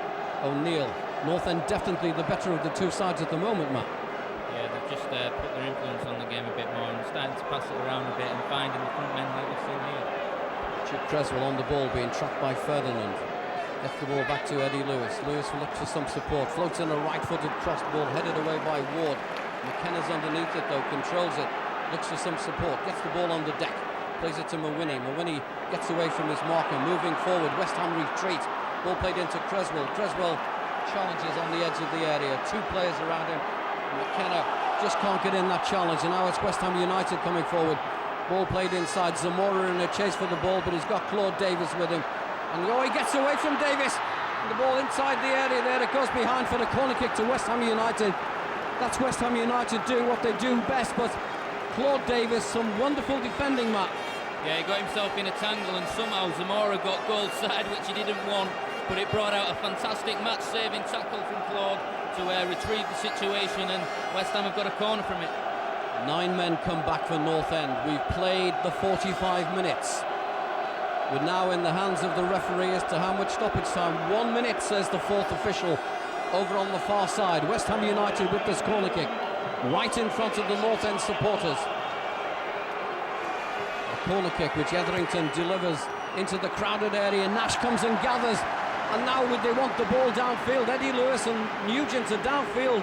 O'Neill. North End definitely the better of the two sides at the moment, Matt. Yeah, they've just put their influence on the game a bit more and starting to pass it around a bit and finding the front men like we've seen here. Chip Creswell on the ball, being trapped by Ferdinand. Gets the ball back to Eddie Lewis. Lewis looks for some support, floats in a right-footed crossed ball, headed away by Ward. McKenna's underneath it though, controls it, looks for some support, gets the ball on the deck, plays it to Mawini. Mawini gets away from his marker, moving forward. West Ham retreat. Ball played into Creswell. Creswell challenges on the edge of the area. Two players around him. McKenna just can't get in that challenge, and now it's West Ham United coming forward. Ball played inside. Zamora in a chase for the ball, but he's got Claude Davis with him. And he gets away from Davis. And the ball inside the area there. It goes behind for the corner kick to West Ham United. That's West Ham United doing what they do best, but Claude Davis, some wonderful defending, Matt. Yeah, he got himself in a tangle, and somehow Zamora got goal side, which he didn't want, but it brought out a fantastic match-saving tackle from Claude to retrieve the situation, and West Ham have got a corner from it. 9 men come back for North End. We've played the 45 minutes. We're now in the hands of the referee as to how much stoppage time. 1 minute, says the fourth official over on the far side. West Ham United with this corner kick right in front of the North End supporters. A corner kick which Etherington delivers into the crowded area. Nash comes and gathers, and now they want the ball downfield. Eddie Lewis and Nugent are downfield.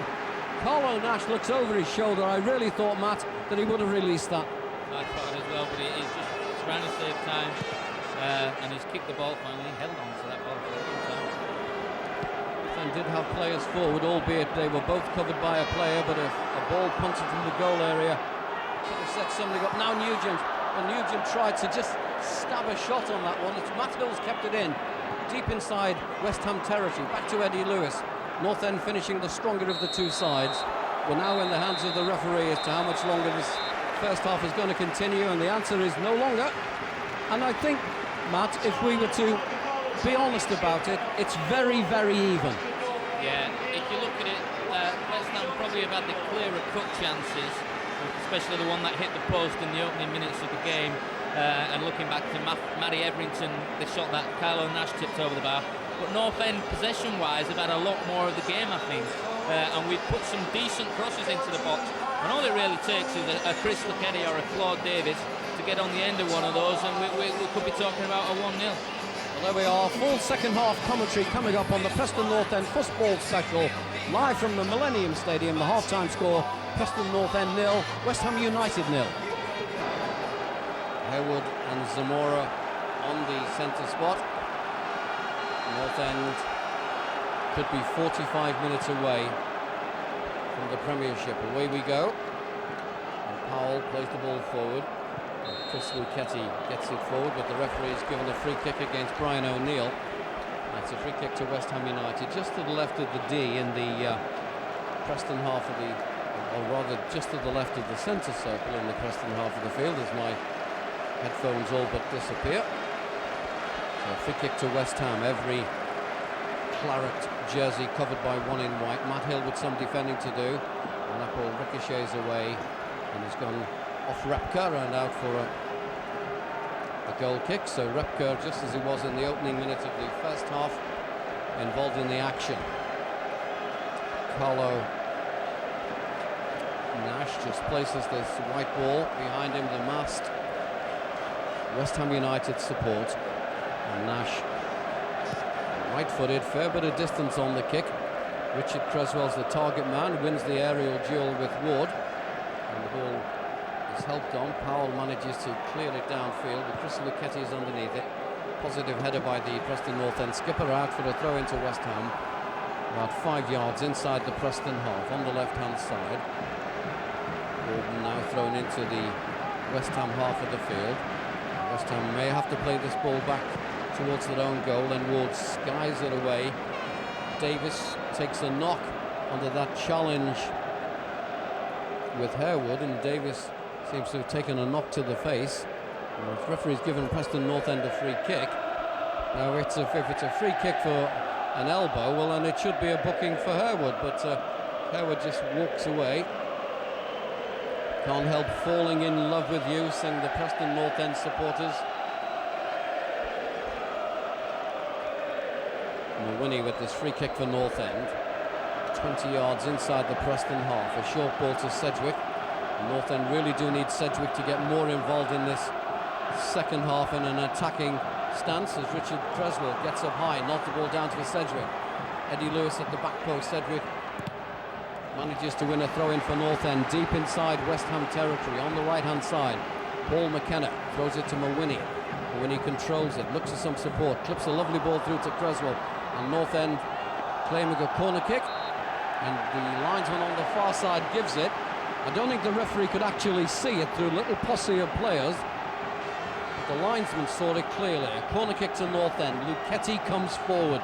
Carlo Nash looks over his shoulder. I really thought, Matt, that he would have released that. I thought as well, but he's just trying to save time, and he's kicked the ball finally, held on to that ball for a long time. And did have players forward, albeit they were both covered by a player, but a ball punted from the goal area could have set something up. Now Nugent, and Nugent tried to just stab a shot on that one. It's Matt Hill's kept it in, deep inside West Ham territory. Back to Eddie Lewis. North End finishing the stronger of the two sides. We're now in the hands of the referee as to how much longer this first half is going to continue, and the answer is no longer. And I think, Matt, if we were to be honest about it, it's very, very even. Yeah, if you look at it, West Ham probably have had the clearer cut chances, especially the one that hit the post in the opening minutes of the game. And looking back to Matty Etherington, the shot that Carlo Nash tipped over the bar. But North End, possession-wise, have had a lot more of the game, I think. And we've put some decent crosses into the box. And all it really takes is a Chris Luchetti or a Claude Davis to get on the end of one of those, and we could be talking about a 1-0. Well, there we are, full second half commentary coming up on the Preston North End football special, live from the Millennium Stadium. The half-time score, Preston North End 0, West Ham United 0. Harewood and Zamora on the centre spot. North End could be 45 minutes away from the Premiership. Away we go. And Powell plays the ball forward. Chris Luchetti gets it forward, but the referee has given a free kick against Brian O'Neill. That's a free kick to West Ham United, just to the left of the D in the Preston half of the, or rather just to the left of the centre circle in the Preston half of the field, as my headphones all but disappear. So a free kick to West Ham, every claret jersey covered by one in white. Matt Hill with some defending to do, and that ball ricochets away and has gone off Repka and out for a a goal kick. So Repker, just as he was in the opening minutes of the first half, involved in the action. Carlo Nash just places this white ball behind him, the mast. West Ham United support. And Nash, right-footed, fair bit of distance on the kick. Richard Creswell's the target man, wins the aerial duel with Ward. And the ball is helped on. Powell manages to clear it downfield, but Chris Luchetti is underneath it. Positive header by the Preston North End skipper, out for a throw into West Ham. About 5 yards inside the Preston half on the left-hand side. Gordon now thrown into the West Ham half of the field. West Ham may have to play this ball back towards their own goal, and Ward skies it away. Davis takes a knock under that challenge with Harewood, and Davis seems to have taken a knock to the face. And the referee's given Preston North End a free kick. Now if it's a free kick for an elbow, well then it should be a booking for Harewood, but Harewood just walks away. Can't help falling in love with you, sing the Preston North End supporters. Mulwinny with this free kick for North End. 20 yards inside the Preston half. A short ball to Sedgwick. North End really do need Sedgwick to get more involved in this second half in an attacking stance, as Richard Creswell gets up high, knocks the ball down to Sedgwick. Eddie Lewis at the back post. Sedgwick manages to win a throw-in for North End, deep inside West Ham territory on the right-hand side. Paul McKenna throws it to Mulwinny. Mulwinny controls it, looks for some support, clips a lovely ball through to Creswell, and North End claiming a corner kick, and the linesman on the far side gives it. I don't think the referee could actually see it through a little posse of players, but the linesman saw it clearly. A corner kick to North End. Luchetti comes forward.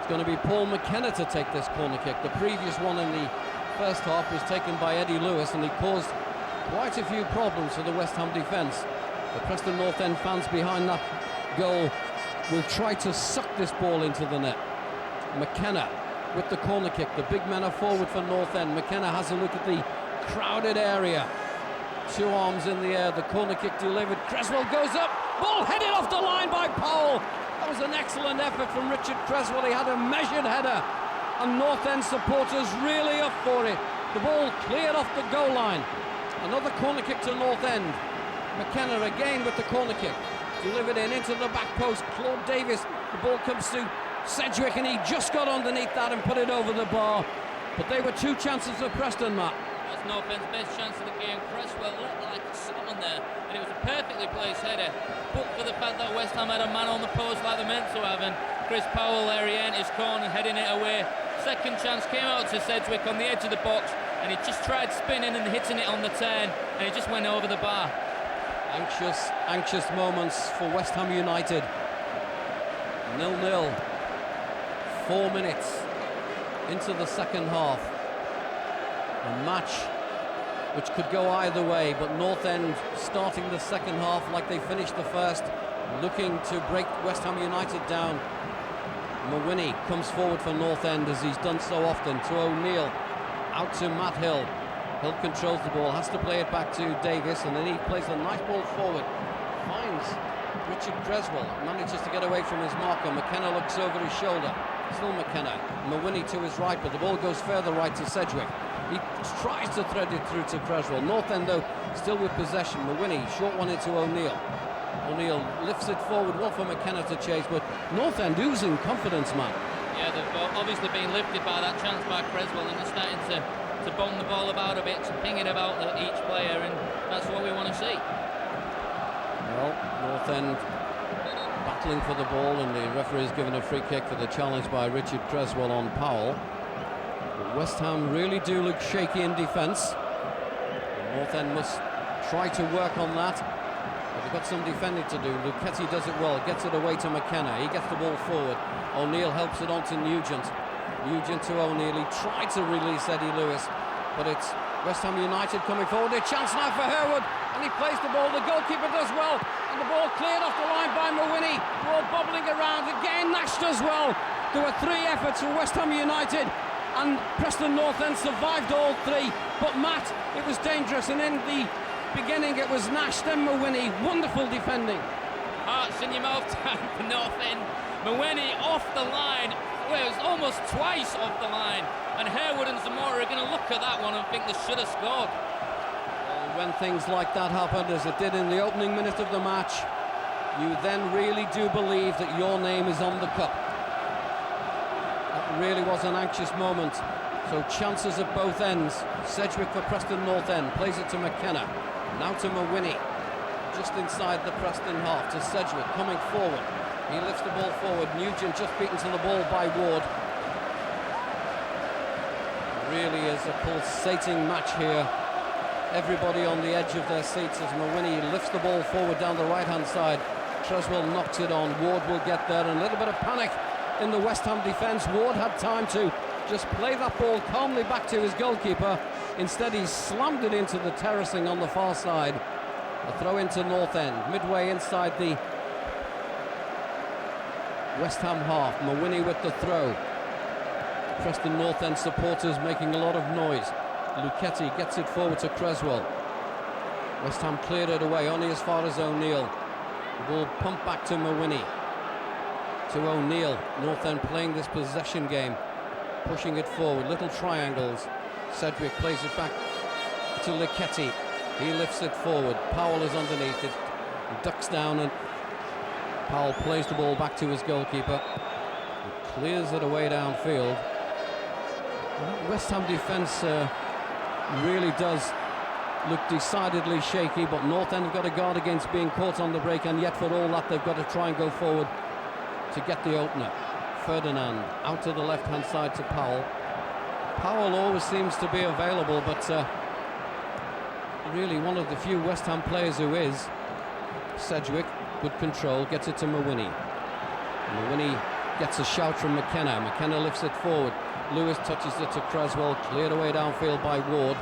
Going to be Paul McKenna to take this corner kick. The previous one in the first half was taken by Eddie Lewis, and he caused quite a few problems for the West Ham defence. The Preston North End fans behind that goal will try to suck this ball into the net. McKenna with the corner kick. The big men are forward for North End. McKenna has a look at the crowded area. 2 arms in the air. The corner kick delivered. Creswell goes up. Ball headed off the line by Powell. That was an excellent effort from Richard Creswell. He had a measured header, and North End supporters really up for it. The ball cleared off the goal line. Another corner kick to North End. McKenna again with the corner kick. Delivered in into the back post. Claude Davis. The ball comes to Sedgwick, and he just got underneath that and put it over the bar. But they were 2 chances for Preston, Matt. That's North End's best chance of the game. Cresswell looked like someone there, and it was a perfectly placed header. But for the fact that West Ham had a man on the post like they're meant to have, and Chris Powell there, he ain't his corner, heading it away. Second chance came out to Sedgwick on the edge of the box, and he just tried spinning and hitting it on the turn, and he just went over the bar. Anxious moments for West Ham United. 0-0. 4 minutes into the second half. A match which could go either way, but North End starting the second half like they finished the first, looking to break West Ham United down. Mulwinny comes forward for North End, as he's done so often, to O'Neill, out to Matt Hill. Hill controls the ball, has to play it back to Davis, and then he plays a nice ball forward, finds Richard Creswell, manages to get away from his marker. McKenna looks over his shoulder, still McKenna. Mulwinny to his right, but the ball goes further right to Sedgwick. He tries to thread it through to Creswell. North End, though, still with possession. Mulwinny, short one into O'Neill. O'Neill lifts it forward, one for McKenna to chase, but North End oozing confidence, man. Yeah, they've obviously been lifted by that chance by Creswell, and they're starting to bomb the ball about a bit, to ping it about each player, and that's what we want to see. Well, North End battling for the ball, and the referee's given a free kick for the challenge by Richard Creswell on Powell. West Ham really do look shaky in defence. North End must try to work on that, but they've got some defending to do. Luchetti does it well, gets it away to McKenna. He gets the ball forward. O'Neill helps it on to Nugent. Nugent to O'Neill. He tried to release Eddie Lewis, but it's West Ham United coming forward. A chance now for Harewood, and he plays the ball. The goalkeeper does well, and the ball cleared off the line by Mulwinny. Ball bobbling around again. Nash does well. There were 3 efforts for West Ham United, and Preston North End survived all 3. But Matt, it was dangerous, and in the beginning it was Nash, then Mulwinny. Wonderful defending. hearts in your mouth time for North End. Mawini off the line, well, it was almost twice off the line, and Harewood and Zamora are going to look at that one and think they should have scored. Well, when things like that happened, as it did in the opening minute of the match, you then really do believe that your name is on the cup. That really was an anxious moment. So chances at both ends. Sedgwick for Preston North End, plays it to McKenna, now to Mawini, just inside the Preston half, to Sedgwick, coming forward. He lifts the ball forward. Nugent just beaten to the ball by Ward. Really is a pulsating match here. Everybody on the edge of their seats as Mawini lifts the ball forward down the right-hand side. Treswell knocks it on. Ward will get there, and a little bit of panic in the West Ham defence. Ward had time to just play that ball calmly back to his goalkeeper. Instead, he slammed it into the terracing on the far side. A throw into North End, midway inside the West Ham half. Mawini with the throw. Preston North End supporters making a lot of noise. Luchetti gets it forward to Creswell. West Ham cleared it away, only as far as O'Neill. The ball pumped back to Mawini. To O'Neill. North End playing this possession game, pushing it forward, little triangles. Sedgwick plays it back to Luchetti. He lifts it forward. Powell is underneath it, ducks down, and Powell plays the ball back to his goalkeeper. He clears it away downfield. West Ham defence really does look decidedly shaky, but North End have got to guard against being caught on the break, and yet for all that they've got to try and go forward to get the opener. Ferdinand out to the left-hand side to Powell. Powell always seems to be available, but really one of the few West Ham players who is. Sedgwick, good control, gets it to Mawini. Mawini gets a shout from McKenna. McKenna lifts it forward. Lewis touches it to Creswell, cleared away downfield by Ward.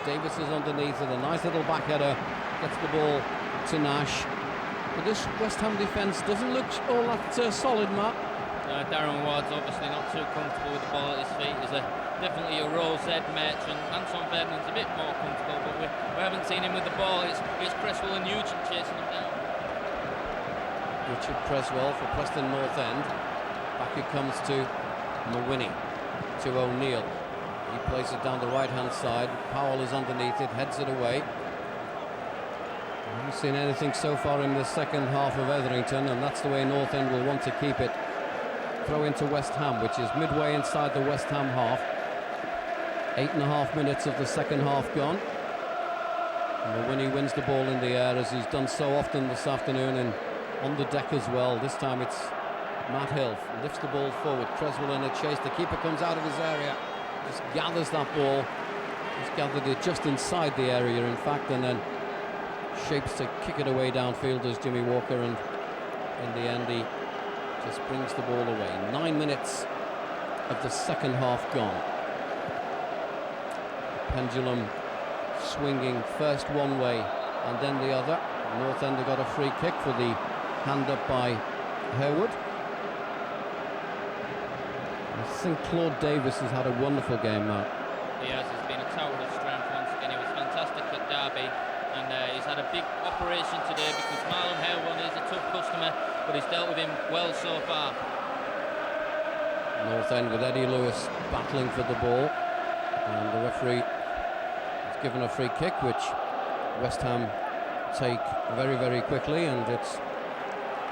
Davis is underneath it, a nice little back header, gets the ball to Nash. But this West Ham defence doesn't look all that solid, Matt. Darren Ward's obviously not too comfortable with the ball at his feet. There's definitely a Rose Ed match, and Anton Ferdinand's a bit more comfortable, but we haven't seen him with the ball. It's Creswell and Nugent chasing him down. Richard Creswell for Preston North End. Back it comes to Mawini, to O'Neill. He plays it down the right-hand side. Powell is underneath it, heads it away. I haven't seen anything so far in the second half of Etherington, and that's the way North End will want to keep it. Throw into West Ham, which is midway inside the West Ham half. 8.5 minutes of the second half gone. Mawini wins the ball in the air, as he's done so often this afternoon, and on the deck as well. This time it's Matt Hill, lifts the ball forward. Creswell in a chase. The keeper comes out of his area, just gathers that ball. He's gathered it just inside the area, in fact, and then shapes to kick it away downfield as Jimmy Walker, and in the end he just brings the ball away. 9 minutes of the second half gone. Pendulum swinging first one way and then the other. North End have got a free kick for the hand up by Harewood. I think Claude Davis has had a wonderful game, Matt. He has. He's been a tower of strength once again. He was fantastic at Derby, and he's had a big operation today because Marlon Harewood is a tough customer, but he's dealt with him well so far. North End with Eddie Lewis battling for the ball, and the referee has given a free kick, which West Ham take very, very quickly, and it's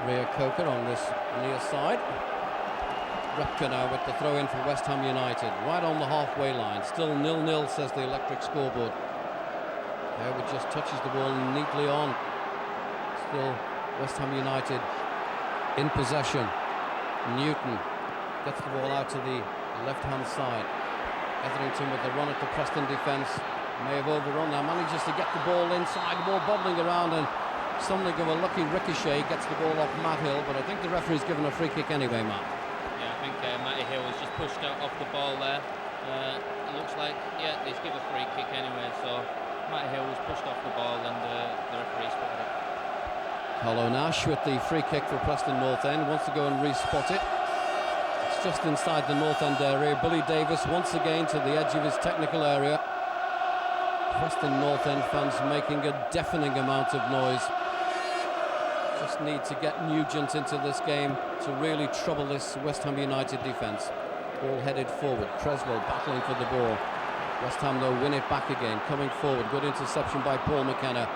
Rhea Coker on this near side. Repka now with the throw in for West Ham United, right on the halfway line. Still 0-0, says the electric scoreboard. Harewood just touches the ball neatly on. Still West Ham United in possession. Newton gets the ball out to the left-hand side. Etherington with the run at the Preston defence. May have overrun now, manages to get the ball inside, the ball bobbling around, and something of a lucky ricochet gets the ball off Matt Hill, but I think the referee's given a free kick anyway, Matt. Yeah, I think Matty Hill was just pushed out off the ball there. It looks like, yeah, he's given a free kick anyway, so Matty Hill was pushed off the ball, and the referee spotted it. Hollow Nash with the free kick for Preston North End, wants to go and re-spot it. It's just inside the North End area. Billy Davis once again to the edge of his technical area. Preston North End fans making a deafening amount of noise. Just need to get Nugent into this game to really trouble this West Ham United defence. Ball headed forward, Creswell battling for the ball. West Ham though win it back again, coming forward, good interception by Paul McKenna.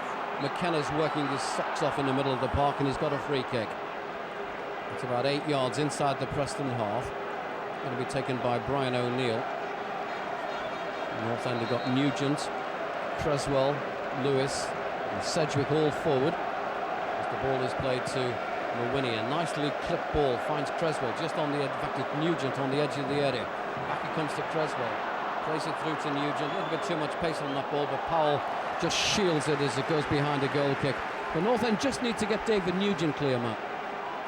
McKenna's working his socks off in the middle of the park and he's got a free kick. It's about 8 yards inside the Preston half. Going to be taken by Brian O'Neill. North End have got Nugent, Creswell, Lewis and Sedgwick all forward. As the ball is played to Mawini, a nicely clipped ball finds Creswell just on the edge. In fact, it's Nugent on the edge of the area. Back it comes to Creswell. Plays it through to Nugent. A little bit too much pace on that ball, but Powell just shields it as it goes behind a goal kick. But North End just need to get David Nugent clear, Matt.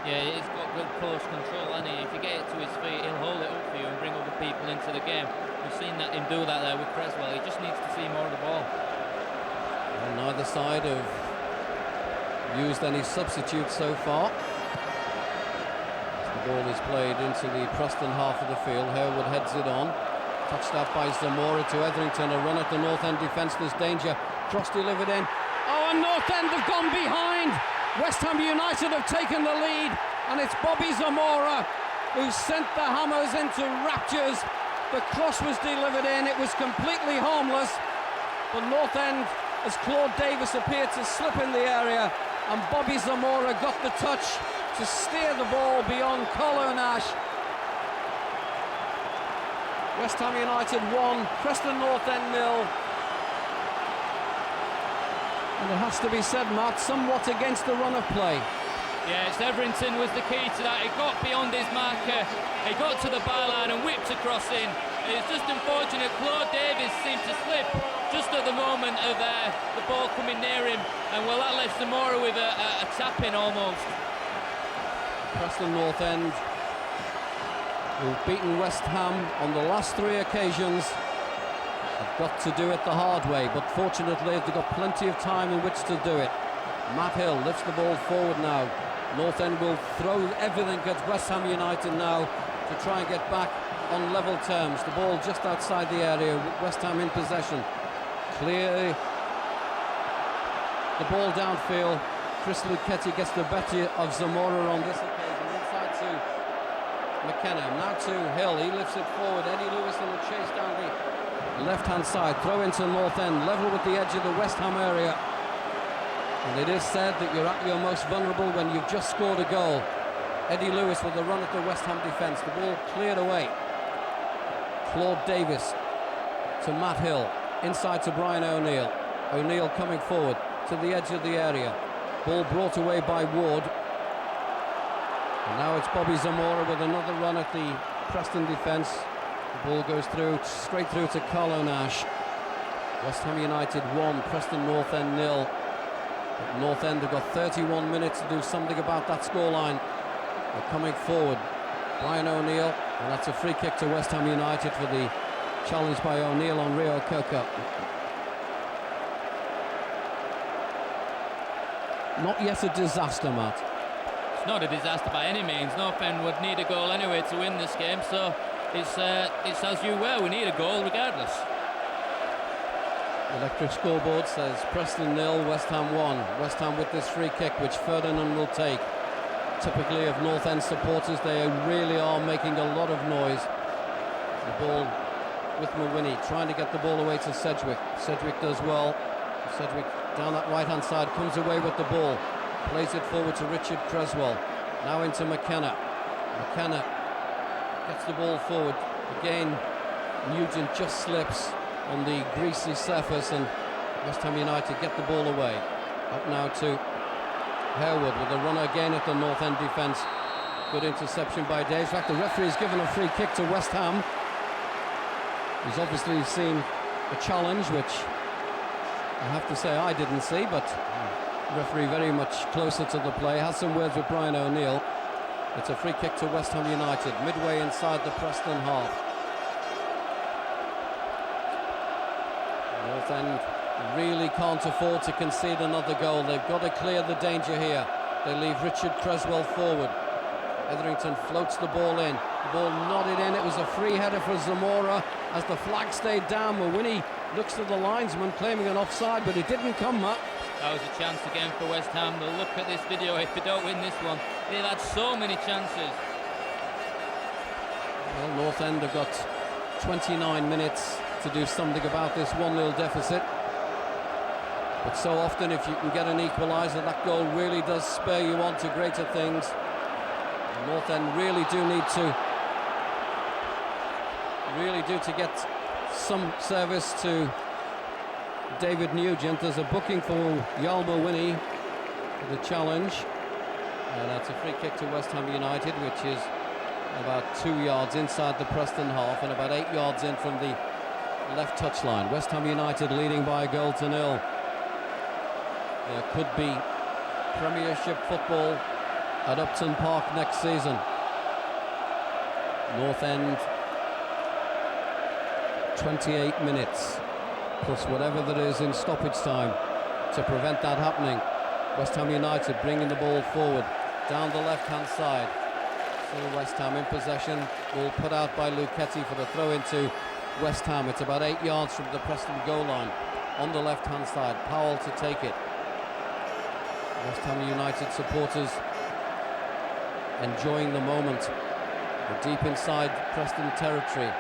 Yeah, he's got good close control, and if you get it to his feet, he'll hold it up for you and bring other people into the game. We've seen him do that there with Creswell. He just needs to see more of the ball. And neither side have used any substitutes so far. As the ball is played into the Preston half of the field, Harewood heads it on. Touched out by Zamora to Etherington, a run at the North End defence, there's danger. Cross delivered in. Oh, and North End have gone behind. West Ham United have taken the lead, and it's Bobby Zamora who sent the Hammers into raptures. The cross was delivered in, it was completely harmless, but North End, as Claude Davis appeared to slip in the area, and Bobby Zamora got the touch to steer the ball beyond Colin Nash. West Ham United 1, Preston North End 0. And it has to be said, Matt, somewhat against the run of play. Yes, Etherington was the key to that. He got beyond his marker, he got to the byline and whipped across in. It's just unfortunate, Claude Davis seemed to slip just at the moment of the ball coming near him, and well, that left Zamora with a tap-in almost. Preston North End, who've beaten West Ham on the last 3 occasions, have got to do it the hard way, but fortunately they've got plenty of time in which to do it. Matt Hill lifts the ball forward now. North End will throw everything at West Ham United now to try and get back on level terms. The ball just outside the area, West Ham in possession. Clearly the ball downfield. Chris Lucchetti gets the better of Zamora on this occasion. Inside to McKenna, now to Hill, he lifts it forward. Eddie Lewis in the chase down the left-hand side, throw into North End, level with the edge of the West Ham area. And it is said that you're at your most vulnerable when you've just scored a goal. Eddie Lewis with a run at the West Ham defence, the ball cleared away. Claude Davis to Matt Hill, inside to Brian O'Neill. O'Neill coming forward to the edge of the area. Ball brought away by Ward. And now it's Bobby Zamora with another run at the Preston defence. The ball goes through, straight through to Carlo Nash. West Ham United 1, Preston North End 0. But North End have got 31 minutes to do something about that scoreline. They're coming forward. Brian O'Neill, and that's a free kick to West Ham United for the challenge by O'Neill on Rio Coca. Not yet a disaster, Matt. It's not a disaster by any means. North End would need a goal anyway to win this game, so it's as you were, we need a goal regardless. Electric scoreboard says Preston 0, West Ham 1. West Ham with this free kick, which Ferdinand will take. Typically of North End supporters, they really are making a lot of noise. The ball with Mawini, trying to get the ball away to Sedgwick. Sedgwick does well. Sedgwick down that right-hand side, comes away with the ball. Plays it forward to Richard Creswell. Now into McKenna. McKenna gets the ball forward. Again, Nugent just slips on the greasy surface, and West Ham United get the ball away. Up now to Harewood with a runner again at the North End defence. Good interception by Daves. In fact, the referee's given a free kick to West Ham. He's obviously seen a challenge, which I have to say I didn't see, but the referee very much closer to the play. Has some words with Brian O'Neill. It's a free kick to West Ham United, midway inside the Preston half. North End really can't afford to concede another goal. They've got to clear the danger here. They leave Richard Creswell forward. Etherington floats the ball in. The ball nodded in. It was a free header for Zamora as the flag stayed down. Mawini looks to the linesman claiming an offside, but it didn't come, Matt. That was a chance again for West Ham. They'll look at this video if they don't win this one. They've had so many chances. Well, North End have got 29 minutes to do something about this 1-0 deficit. But so often, if you can get an equaliser, that goal really does spur you on to greater things. And North End really do need to get some service to David Nugent. There's a booking for Yalma Winnie for the challenge. And that's a free kick to West Ham United, which is about 2 yards inside the Preston half and about 8 yards in from the left touchline. West Ham United leading by a goal to 0. There could be Premiership football at Upton Park next season. North End 28 minutes plus whatever there is in stoppage time to prevent that happening. West Ham United bringing the ball forward down the left-hand side. Still West Ham in possession. Ball put out by Luchetti for the throw into West Ham. It's about 8 yards from the Preston goal line on the left-hand side. Powell to take it. West Ham United supporters enjoying the moment. We're deep inside Preston territory.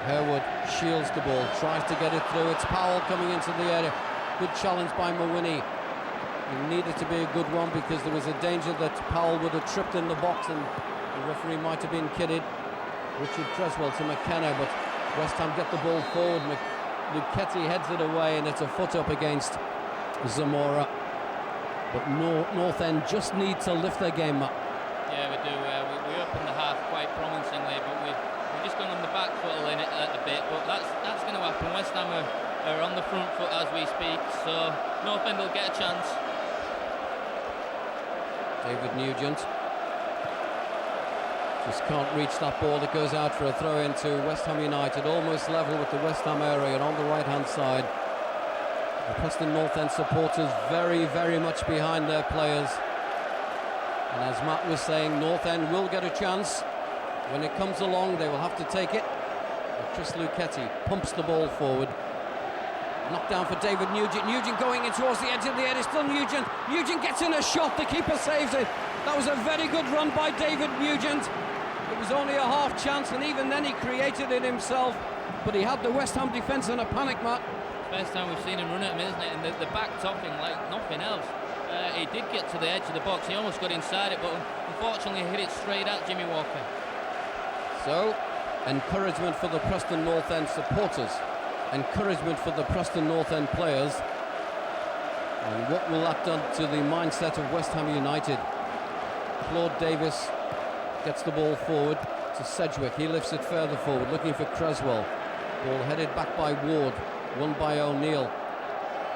Herwood shields the ball, tries to get it through. It's Powell coming into the area. Good challenge by Mawini. It needed to be a good one because there was a danger that Powell would have tripped in the box and the referee might have been kidded. Richard Creswell to McKenna, but West Ham get the ball forward. Luchetti heads it away and it's a foot up against Zamora. But North End just need to lift their game up. Yeah, we do. We opened the half quite promisingly, but we've just gone on the back foot a bit. But that's going to happen. West Ham are on the front foot as we speak, so North End will get a chance. David Nugent just can't reach that ball. It goes out for a throw into West Ham United, almost level with the West Ham area and on the right-hand side. The Preston North End supporters very, very much behind their players. And as Matt was saying, North End will get a chance. When it comes along, they will have to take it. But Chris Luchetti pumps the ball forward. Knocked down for David Nugent. Nugent going in towards the edge of the area. Still Nugent. Nugent gets in a shot. The keeper saves it. That was a very good run by David Nugent. It was only a half chance, and even then he created it himself. But he had the West Ham defence in a panic, Matt. First time we've seen him run at him, isn't it? And the back topping like nothing else. He did get to the edge of the box. He almost got inside it, but unfortunately hit it straight at Jimmy Walker. So, encouragement for the Preston North End supporters. Encouragement for the Preston North End players. And what will that do to the mindset of West Ham United? Claude Davis gets the ball forward to Sedgwick. He lifts it further forward, looking for Creswell. Ball headed back by Ward, won by O'Neill.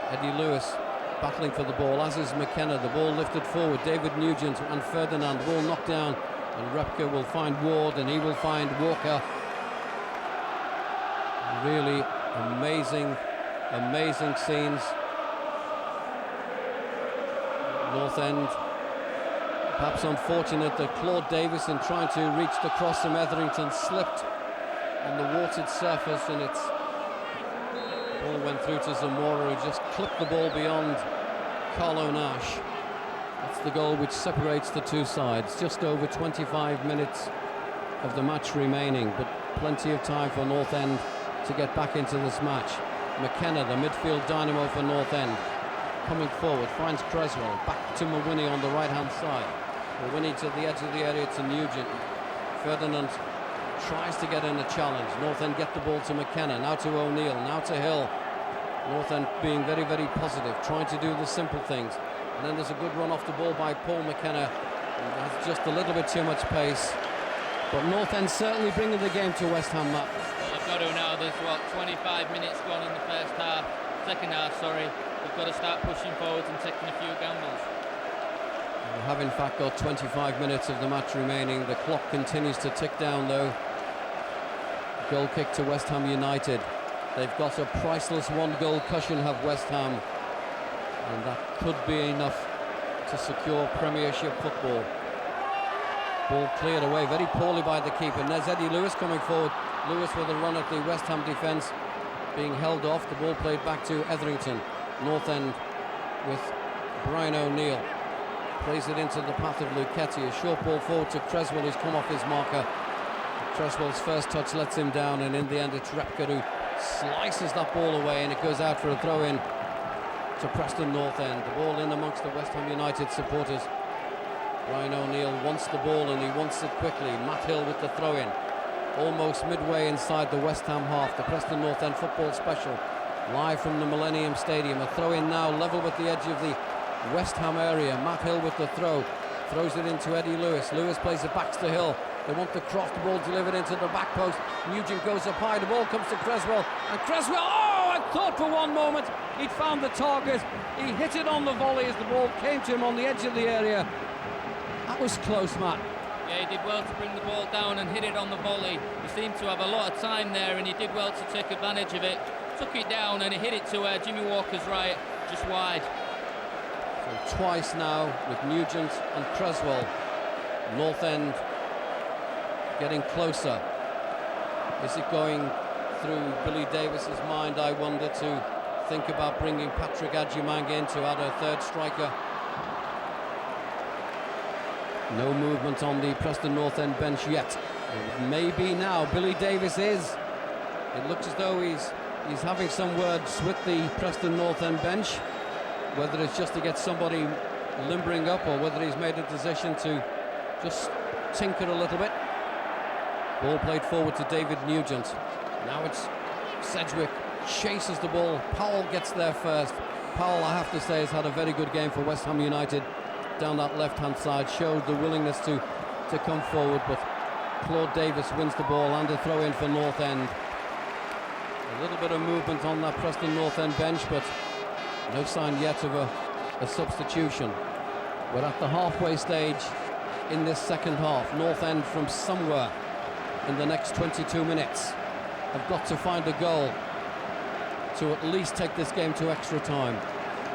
Eddie Lewis battling for the ball, as is McKenna. The ball lifted forward. David Nugent and Ferdinand. Ball knocked down, and Repka will find Ward, and he will find Walker. Really amazing scenes. North End perhaps unfortunate that Claude Davis, in trying to reach the cross from Etherington, slipped on the watered surface, and the ball went through to Zamora, who just clipped the ball beyond Carlo Nash. That's the goal which separates the two sides. Just over 25 minutes of the match remaining, but plenty of time for North End to get back into this match. McKenna, the midfield dynamo for North End, coming forward, finds Creswell, back to Mawini on the right-hand side. Mawini to the edge of the area to Nugent. Ferdinand tries to get in a challenge. North End get the ball to McKenna, now to O'Neill, now to Hill. North End being very, very positive, trying to do the simple things. And then there's a good run off the ball by Paul McKenna. Has just a little bit too much pace. But North End certainly bringing the game to West Ham, Matt. Well, they've got to now. There's, 25 minutes gone in the second half, sorry. They've got to start pushing forwards and taking a few gambles. We have in fact got 25 minutes of the match remaining. The clock continues to tick down though. Goal kick to West Ham United. They've got a priceless one-goal cushion, have West Ham, and that could be enough to secure Premiership football. Ball cleared away very poorly by the keeper. And there's Eddie Lewis coming forward. Lewis with a run at the West Ham defence, being held off. The ball played back to Etherington. North End with Brian O'Neill. Plays it into the path of Luchetti. A short ball forward to Creswell, who's come off his marker. Creswell's first touch lets him down, and in the end it's Repka who slices that ball away, and it goes out for a throw-in to Preston North End. The ball in amongst the West Ham United supporters. Brian O'Neill wants the ball, and he wants it quickly. Matt Hill with the throw-in. Almost midway inside the West Ham half. The Preston North End football special, live from the Millennium Stadium. A throw-in now, level with the edge of the West Ham area. Matt Hill with the throw. Throws it into Eddie Lewis. Lewis plays it back to Hill. They want the cross, the ball delivered into the back post. Nugent goes up high, the ball comes to Creswell, and Creswell, oh, I thought for one moment he'd found the target. He hit it on the volley as the ball came to him on the edge of the area. That was close, Matt. Yeah, he did well to bring the ball down and hit it on the volley. He seemed to have a lot of time there, and he did well to take advantage of it. Took it down and he hit it to Jimmy Walker's right, just wide. So twice now with Nugent and Creswell. North End getting closer. Is it going through Billy Davis's mind, I wonder, to think about bringing Patrick Adjumang in to add a third striker? No movement on the Preston North End bench yet. Maybe now. Billy Davis is. It looks as though he's having some words with the Preston North End bench, whether it's just to get somebody limbering up or whether he's made a decision to just tinker a little bit. Ball played forward to David Nugent. Now it's Sedgwick chases the ball. Powell gets there first. Powell, I have to say, has had a very good game for West Ham United down that left-hand side. Showed the willingness to come forward, but Claude Davis wins the ball and a throw-in for North End. A little bit of movement on that Preston North End bench, but no sign yet of a substitution. We're at the halfway stage in this second half. North End from somewhere in the next 22 minutes have got to find a goal to at least take this game to extra time.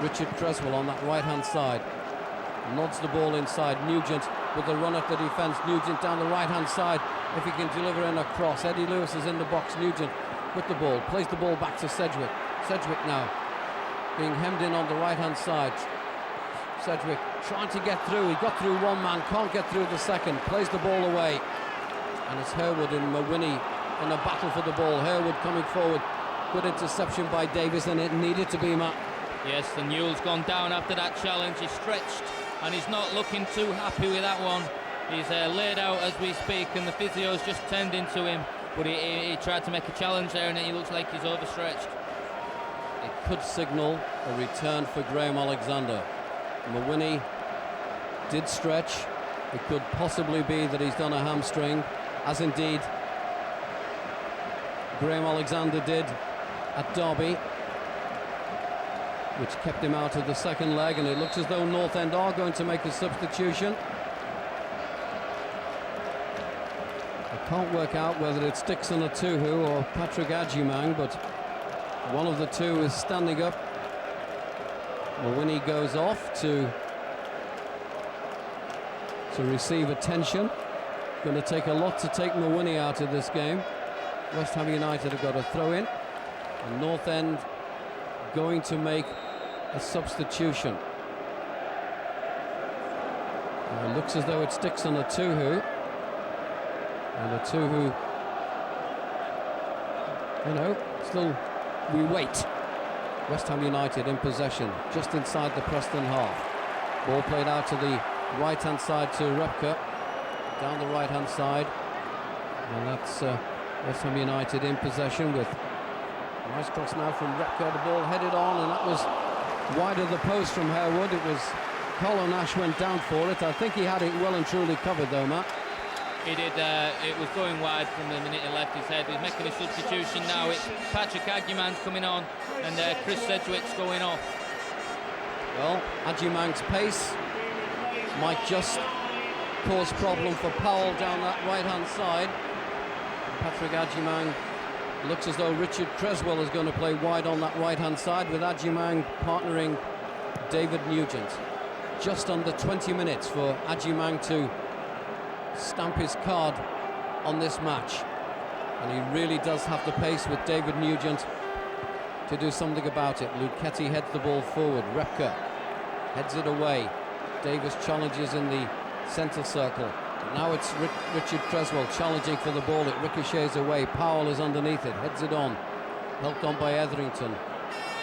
Richard Creswell on that right-hand side nods the ball inside. Nugent with the run at the defence. Nugent down the right-hand side, if he can deliver in a cross. Eddie Lewis is in the box. Nugent with the ball, plays the ball back to Sedgwick. Sedgwick now being hemmed in on the right-hand side. Sedgwick trying to get through. He got through one man, can't get through the second. Plays the ball away. And it's Herwood and Mawini in a battle for the ball. Herwood coming forward. Good interception by Davis, and it needed to be, Matt. Yes, the Newell's gone down after that challenge. He's stretched, and he's not looking too happy with that one. He's laid out as we speak, and the physio's just turned into him. But he tried to make a challenge there, and he looks like he's overstretched. It could signal a return for Graham Alexander. Mawini did stretch. It could possibly be that he's done a hamstring, as indeed Graham Alexander did at Derby, which kept him out of the second leg, and it looks as though North End are going to make a substitution. I can't work out whether it's Dixon Atuhu or Patrick Adjumang, but one of the two is standing up. Mawini goes off to receive attention. Going to take a lot to take Mawini out of this game. West Ham United have got a throw in, and North End going to make a substitution. And it looks as though it's Dixon Atuhu, and Atuhu, still we wait. West Ham United in possession just inside the Preston half. Ball played out to the right hand side to Repka, down the right hand side, and that's West Ham United in possession with a nice cross now from Repka. The ball headed on, and that was wide of the post from Herwood. It was Colin Nash went down for it. I think he had it well and truly covered though, Matt. He did. It was going wide from the minute he left his head. He's making a substitution now. It's Patrick Adjumang's coming on, and Chris Sedgwick's going off. Well, Adjumang's pace might just cause problem for Powell down that right-hand side. Patrick Adjumang looks as though Richard Creswell is going to play wide on that right-hand side, with Adjumang partnering David Nugent. Just under 20 minutes for Adjumang to stamp his card on this match, and he really does have the pace with David Nugent to do something about it. Luchetti heads the ball forward. Repka heads it away. Davis challenges in the centre circle. Now it's Richard Creswell challenging for the ball. It ricochets away. Powell is underneath it, heads it on. Helped on by Etherington.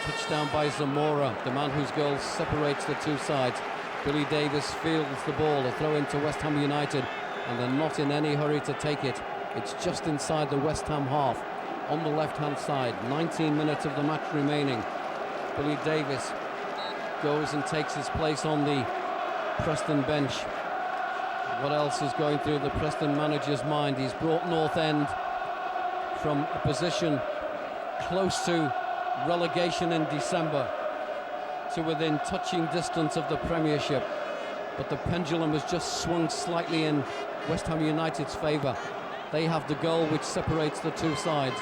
Touchdown by Zamora, the man whose goal separates the two sides. Billy Davis fields the ball. A throw into West Ham United, and they're not in any hurry to take it. It's just inside the West Ham half, on the left-hand side. 19 minutes of the match remaining. Billy Davis goes and takes his place on the Preston bench. What else is going through the Preston manager's mind? He's brought North End from a position close to relegation in December to within touching distance of the Premiership, but the pendulum has just swung slightly in West Ham United's favour. They have the goal which separates the two sides.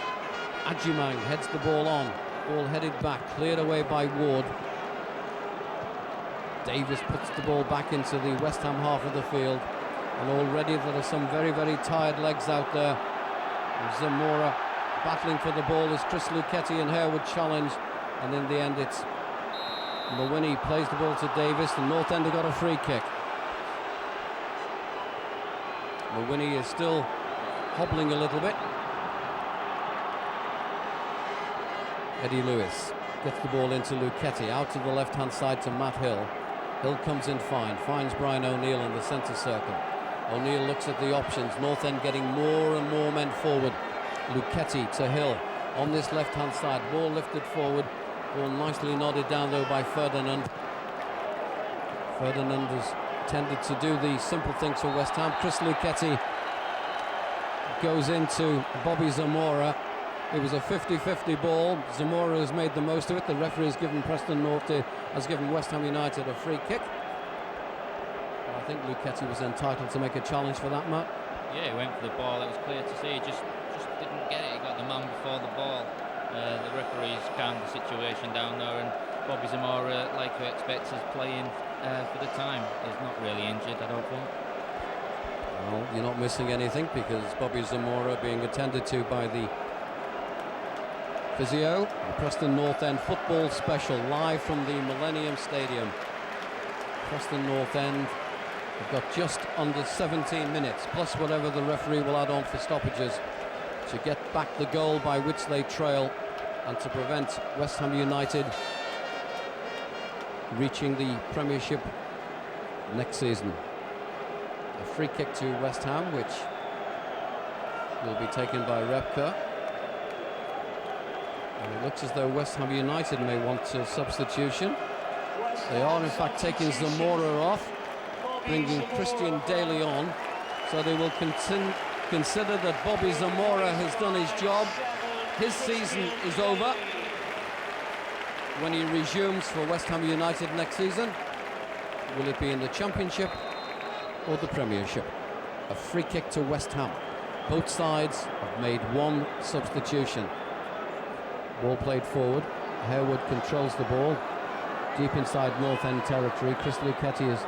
Adjumang heads the ball on, ball headed back, cleared away by Ward. Davis puts the ball back into the West Ham half of the field, and already there are some very, very tired legs out there. Zamora battling for the ball as Chris Luchetti and Harewood challenge, and in the end it's Mawhinney plays the ball to Davis, and North End have got a free kick. Mawhinney is still hobbling a little bit. Eddie Lewis gets the ball into Luchetti, out to the left-hand side to Matt Hill. Hill comes in fine, finds Brian O'Neill in the centre circle. O'Neill looks at the options. North End getting more and more men forward. Luchetti to Hill on this left-hand side. Ball lifted forward. Ball nicely nodded down though by Ferdinand. Ferdinand has tended to do the simple things for West Ham. Chris Luchetti goes into Bobby Zamora. It was a 50-50 ball. Zamora has made the most of it. The referee has given has given West Ham United a free kick. I think Luchetti was entitled to make a challenge for that, Matt. Yeah, he went for the ball. It was clear to see. He just didn't get it. He got the man before the ball. The referees calmed the situation down there, and Bobby Zamora, like you expect, is playing for the time. He's not really injured, I don't think. Well, you're not missing anything, because Bobby Zamora being attended to by the physio. The Preston North End football special live from the Millennium Stadium. Preston North End have got just under 17 minutes, plus whatever the referee will add on for stoppages, to get back the goal by which they trail and to prevent West Ham United reaching the Premiership next season. A free kick to West Ham, which will be taken by Repka. And it looks as though West Ham United may want a substitution. They are in fact taking Zamora off, bringing Christian Daly on, so they will consider that Bobby Zamora has done his job. His season is over when he resumes for West Ham United next season. Will it be in the Championship or the Premiership? A free kick to West Ham. Both sides have made one substitution. Ball played forward. Harewood controls the ball deep inside North End territory. Chris Luchetti is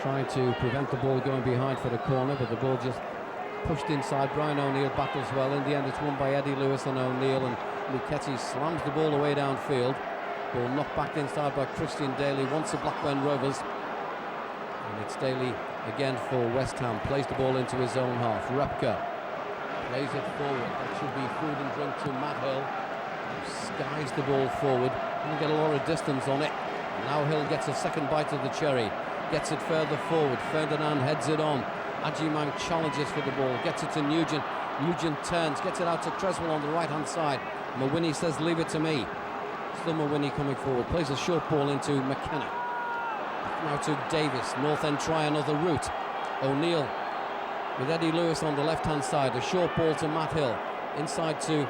trying to prevent the ball going behind for the corner, but the ball just pushed inside. Brian O'Neill battles well. In the end, it's won by Eddie Lewis and O'Neill, and Luchetti slams the ball away downfield. Ball knocked back inside by Christian Daly, once the Blackburn Rovers. And it's Daly again for West Ham. Plays the ball into his own half. Repka plays it forward. That should be food and drink to Matt Hill, who skies the ball forward. Didn't get a lot of distance on it. Now Hill gets a second bite of the cherry. Gets it further forward. Ferdinand heads it on. Adjumang challenges for the ball. Gets it to Nugent. Nugent turns. Gets it out to Creswell on the right-hand side. Mawhinney says, leave it to me. Still Mawhinney coming forward. Plays a short ball into McKenna. Now to Davis. North End try another route. O'Neill with Eddie Lewis on the left-hand side. A short ball to Matt Hill. Inside to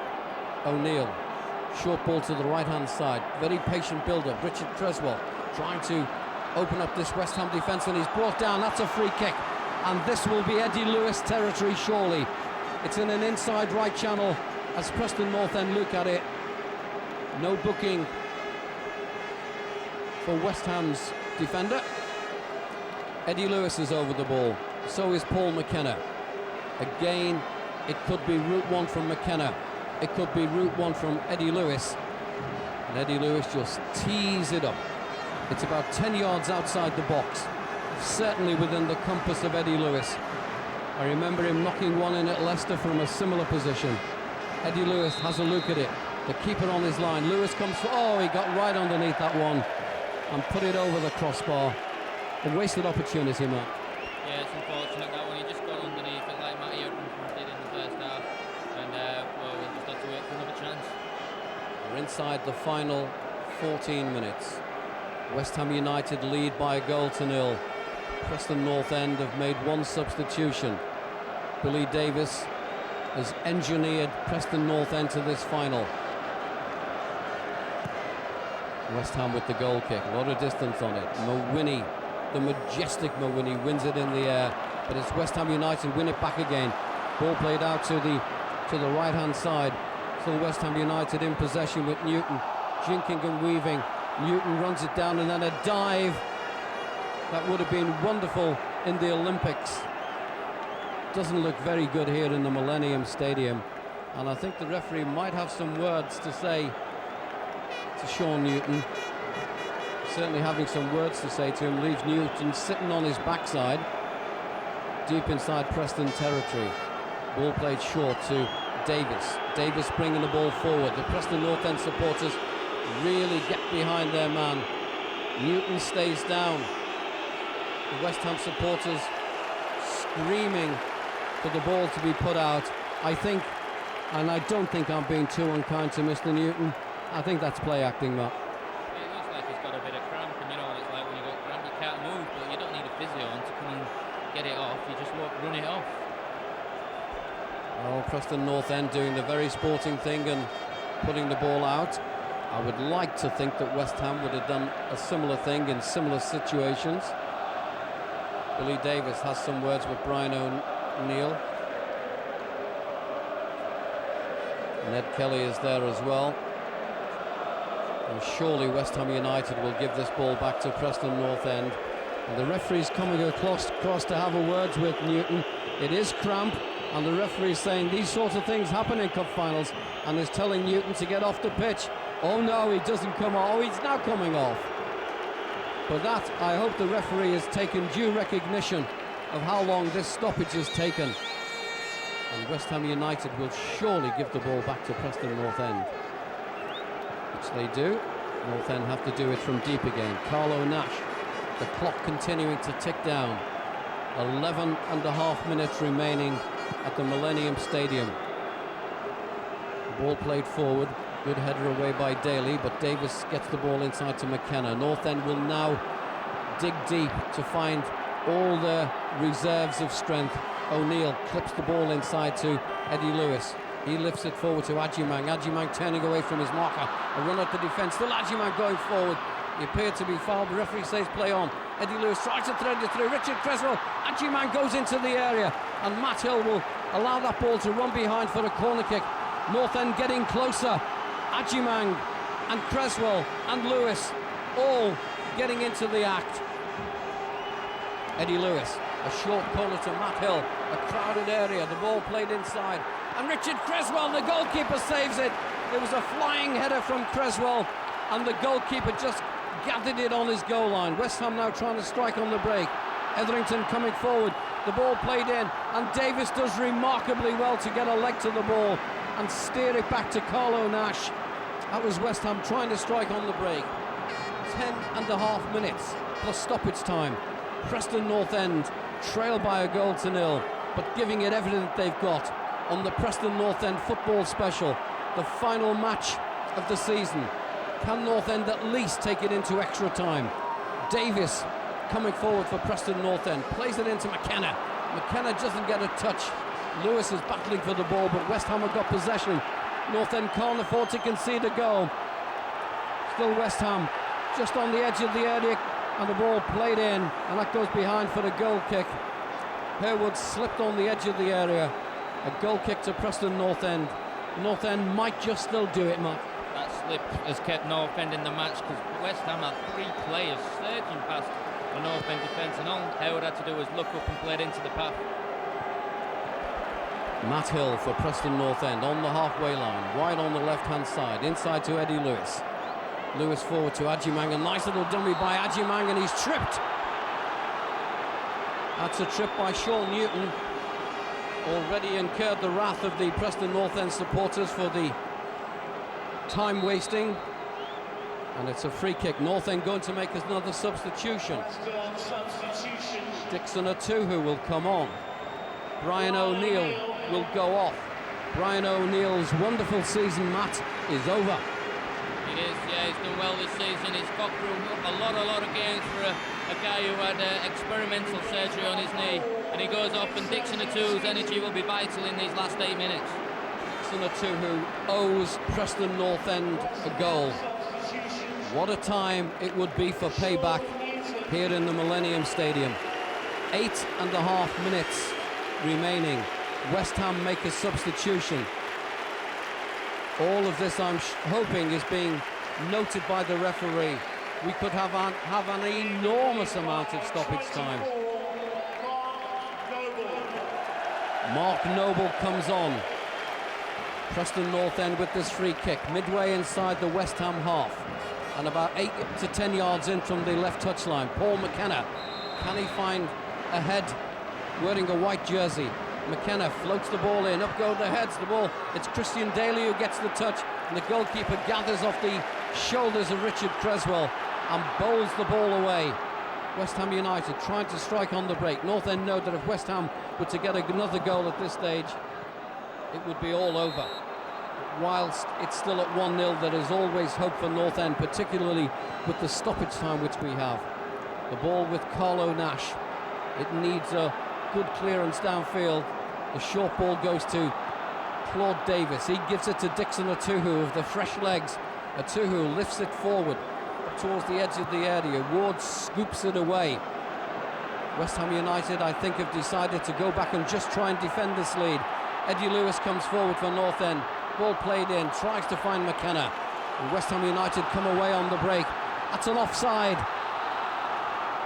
O'Neill. Short ball to the right-hand side. Very patient build-up. Richard Creswell trying to open up this West Ham defence, and he's brought down. That's a free kick. And this will be Eddie Lewis territory, surely. It's in an inside right channel as Preston North End look at it. No booking for West Ham's defender. Eddie Lewis is over the ball. So is Paul McKenna. Again, it could be route one from McKenna. It could be route one from Eddie Lewis. And Eddie Lewis just tees it up. It's about 10 yards outside the box, certainly within the compass of Eddie Lewis. I remember him knocking one in at Leicester from a similar position. Eddie Lewis has a look at it. The keeper on his line. Lewis comes for, oh, he got right underneath that one and put it over the crossbar. A wasted opportunity, Matt. Yeah, it's unfortunate that one. He just got underneath it like Matty Edmondson did in the first half. And, well, we'll just have to wait for another chance. We're inside the final 14 minutes. West Ham United lead by a goal to nil. Preston North End have made one substitution. Billy Davis has engineered Preston North End to this final. West Ham with the goal kick, a lot of distance on it. Mawini, the majestic Mawini, wins it in the air, but it's West Ham United win it back again. Ball played out to the right-hand side. Still West Ham United in possession with Newton, jinking and weaving. Newton runs it down and then a dive. That would have been wonderful in the Olympics. Doesn't look very good here in the Millennium Stadium. And I think the referee might have some words to say to Sean Newton. Certainly having some words to say to him. Leaves Newton sitting on his backside, deep inside Preston territory. Ball played short to Davis. Davis bringing the ball forward. The Preston North End supporters really get behind their man. Newton stays down. The West Ham supporters screaming for the ball to be put out. I think, and I don't think I'm being too unkind to Mr. Newton, I think that's play acting, Matt. It looks like he's got a bit of cramp, and you know what it's like when you got cramp, you can't move, but you don't need a physio on to come and get it off, you just run it off. Well, Preston North End doing the very sporting thing and putting the ball out. I would like to think that West Ham would have done a similar thing in similar situations. Billy Davis has some words with Brian O'Neill. Ned Kelly is there as well. And surely West Ham United will give this ball back to Preston North End. And the referee's coming across to have a word with Newton. It is cramp, and the referee's saying these sorts of things happen in cup finals, and is telling Newton to get off the pitch. Oh no, he doesn't come off. Oh, he's now coming off. But that, I hope the referee has taken due recognition of how long this stoppage has taken. And West Ham United will surely give the ball back to Preston North End, which they do. North End have to do it from deep again. Carlo Nash, the clock continuing to tick down. 11.5 minutes remaining at the Millennium Stadium. The ball played forward. Good header away by Daly, but Davis gets the ball inside to McKenna. North End will now dig deep to find all their reserves of strength. O'Neill clips the ball inside to Eddie Lewis. He lifts it forward to Adjumang. Adjumang turning away from his marker. A run at the defence. Still Adjumang going forward. He appeared to be fouled. The referee says play on. Eddie Lewis tries to thread it through. Richard Creswell. Adjumang goes into the area, and Matt Hill will allow that ball to run behind for a corner kick. North End getting closer. Adjumang and Creswell and Lewis all getting into the act. Eddie Lewis, a short corner to Matt Hill, a crowded area, the ball played inside, and Richard Creswell, the goalkeeper, saves it. It was a flying header from Creswell, and the goalkeeper just gathered it on his goal line. West Ham now trying to strike on the break. Etherington coming forward, the ball played in, and Davis does remarkably well to get a leg to the ball and steer it back to Carlo Nash. That was West Ham trying to strike on the break. 10.5 minutes plus stoppage time. Preston North End trail by a goal to nil, but giving it everything that they've got on the Preston North End football special, the final match of the season. Can North End at least take it into extra time? Davis coming forward for Preston North End, plays it into McKenna. McKenna doesn't get a touch. Lewis is battling for the ball, but West Ham have got possession. North End can't afford to concede a goal. Still West Ham just on the edge of the area, and the ball played in, and that goes behind for the goal kick. Harewood slipped on the edge of the area. A goal kick to Preston North End. North End might just still do it, Matt. That slip has kept North End in the match, because West Ham had 3 players surging past the North End defence, and all Harewood had to do was look up and play it into the path. Matt Hill for Preston North End on the halfway line, wide on the left-hand side, inside to Eddie Lewis. Lewis forward to Adjumang, a nice little dummy by Adjumang, and he's tripped. That's a trip by Sean Newton. Already incurred the wrath of the Preston North End supporters for the time wasting. And it's a free kick. North End going to make another substitution. Dixon Atuhu will come on. Brian O'Neill will go off. Brian O'Neill's wonderful season, Matt, is over. It is, yeah, he's done well this season. He's got through a lot of games for a guy who had experimental surgery on his knee. And he goes off, and Dixon Atuhu's energy will be vital in these last 8 minutes. Dixon Atuhu owes Preston North End a goal. What a time it would be for payback here in the Millennium Stadium. 8.5 minutes remaining. West Ham make a substitution. All of this, I'm hoping, is being noted by the referee. We could have an enormous amount of stoppage time. Mark Noble comes on. Preston North End with this free kick, midway inside the West Ham half, and about 8 to 10 yards in from the left touchline. Paul McKenna, can he find a head wearing a white jersey? McKenna floats the ball in, up go the heads, the ball, it's Christian Daly who gets the touch, and the goalkeeper gathers off the shoulders of Richard Creswell and bowls the ball away. West Ham United trying to strike on the break. North End know that if West Ham were to get another goal at this stage, it would be all over. Whilst it's still at 1-0, there is always hope for North End, particularly with the stoppage time which we have. The ball with Carlo Nash. It needs a good clearance downfield. The short ball goes to Claude Davis. He gives it to Dixon Atuhu of the fresh legs. Atuhu lifts it forward up towards the edge of the area. Ward scoops it away. West Ham United, I think, have decided to go back and just try and defend this lead. Eddie Lewis comes forward for North End. Ball played in, tries to find McKenna. And West Ham United come away on the break. That's an offside.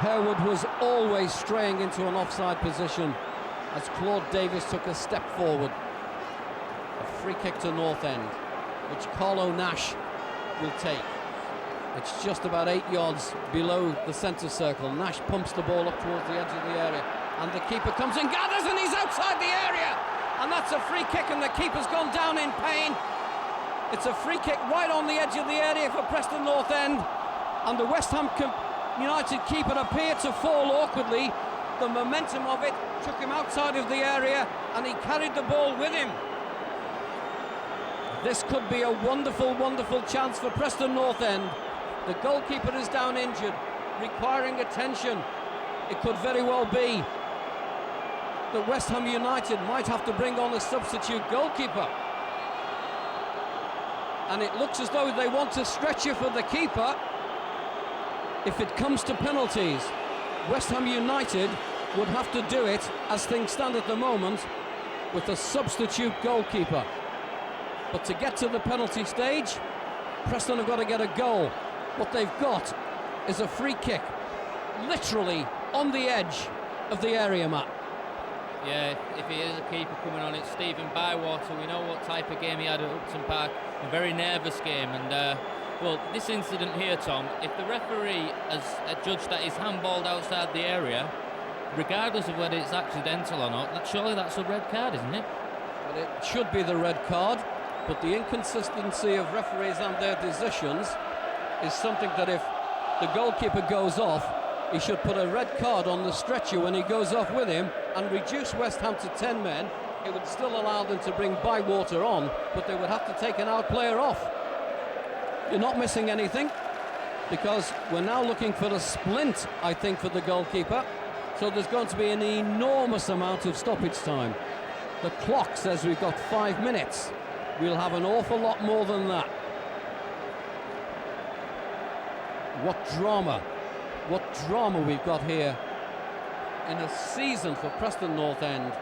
Herwood was always straying into an offside position as Claude Davis took a step forward. A free kick to North End, which Carlo Nash will take. It's just about 8 yards below the centre circle. Nash pumps the ball up towards the edge of the area, and the keeper comes and gathers, and he's outside the area. And that's a free kick, and the keeper's gone down in pain. It's a free kick right on the edge of the area for Preston North End, and the West Ham United keeper appeared to fall awkwardly. The momentum of it took him outside of the area, and he carried the ball with him. This could be a wonderful, wonderful chance for Preston North End. The goalkeeper is down injured, requiring attention. It could very well be that West Ham United might have to bring on a substitute goalkeeper. And it looks as though they want to stretch it for the keeper. If it comes to penalties, West Ham United would have to do it, as things stand at the moment, with a substitute goalkeeper. But to get to the penalty stage, Preston have got to get a goal. What they've got is a free kick, literally on the edge of the area, Matt. Yeah, if he is a keeper coming on, it's Stephen Bywater. We know what type of game he had at Upton Park, a very nervous game. And well, this incident here, Tom, if the referee has judged that he's handballed outside the area, regardless of whether it's accidental or not, surely that's a red card, isn't it? Well, it should be the red card, but the inconsistency of referees and their decisions is something that if the goalkeeper goes off, he should put a red card on the stretcher when he goes off with him and reduce West Ham to 10 men. It would still allow them to bring Bywater on, but they would have to take an out player off. You're not missing anything, because we're now looking for a splint, I think, for the goalkeeper. So there's going to be an enormous amount of stoppage time. The clock says we've got 5 minutes. We'll have an awful lot more than that. What drama we've got here in a season for Preston North End,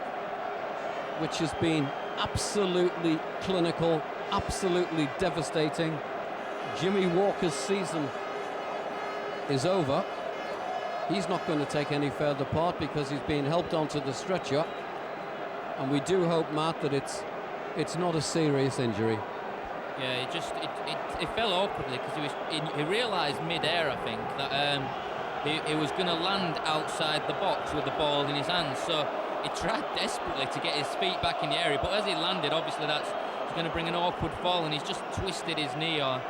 which has been absolutely clinical, absolutely devastating. Jimmy Walker's season is over. He's not going to take any further part because he's being helped onto the stretcher. And we do hope, Matt, that it's not a serious injury. Yeah, it fell awkwardly because he realised mid-air, I think, that he was going to land outside the box with the ball in his hands. So he tried desperately to get his feet back in the area, but as he landed, obviously that's going to bring an awkward fall, and he's just twisted his knee or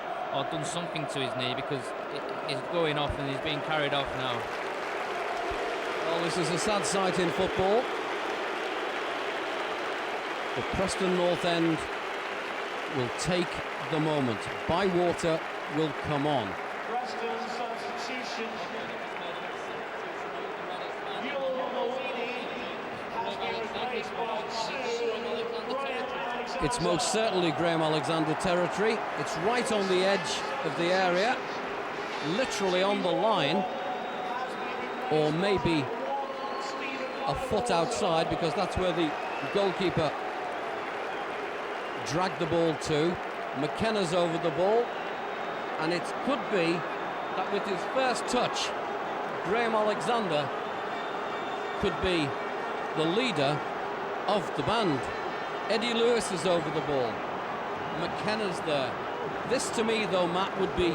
done something to his knee because it's going off and he's being carried off now. Well, this is a sad sight in football. The Preston North End will take the moment. Bywater will come on. It's most certainly Graham Alexander territory. It's right on the edge of the area, literally on the line, or maybe a foot outside, because that's where the goalkeeper dragged the ball to. McKenna's over the ball, and it could be that with his first touch, Graham Alexander could be the leader of the band. Eddie Lewis is over the ball. McKenna's there. This, to me, though, Matt, would be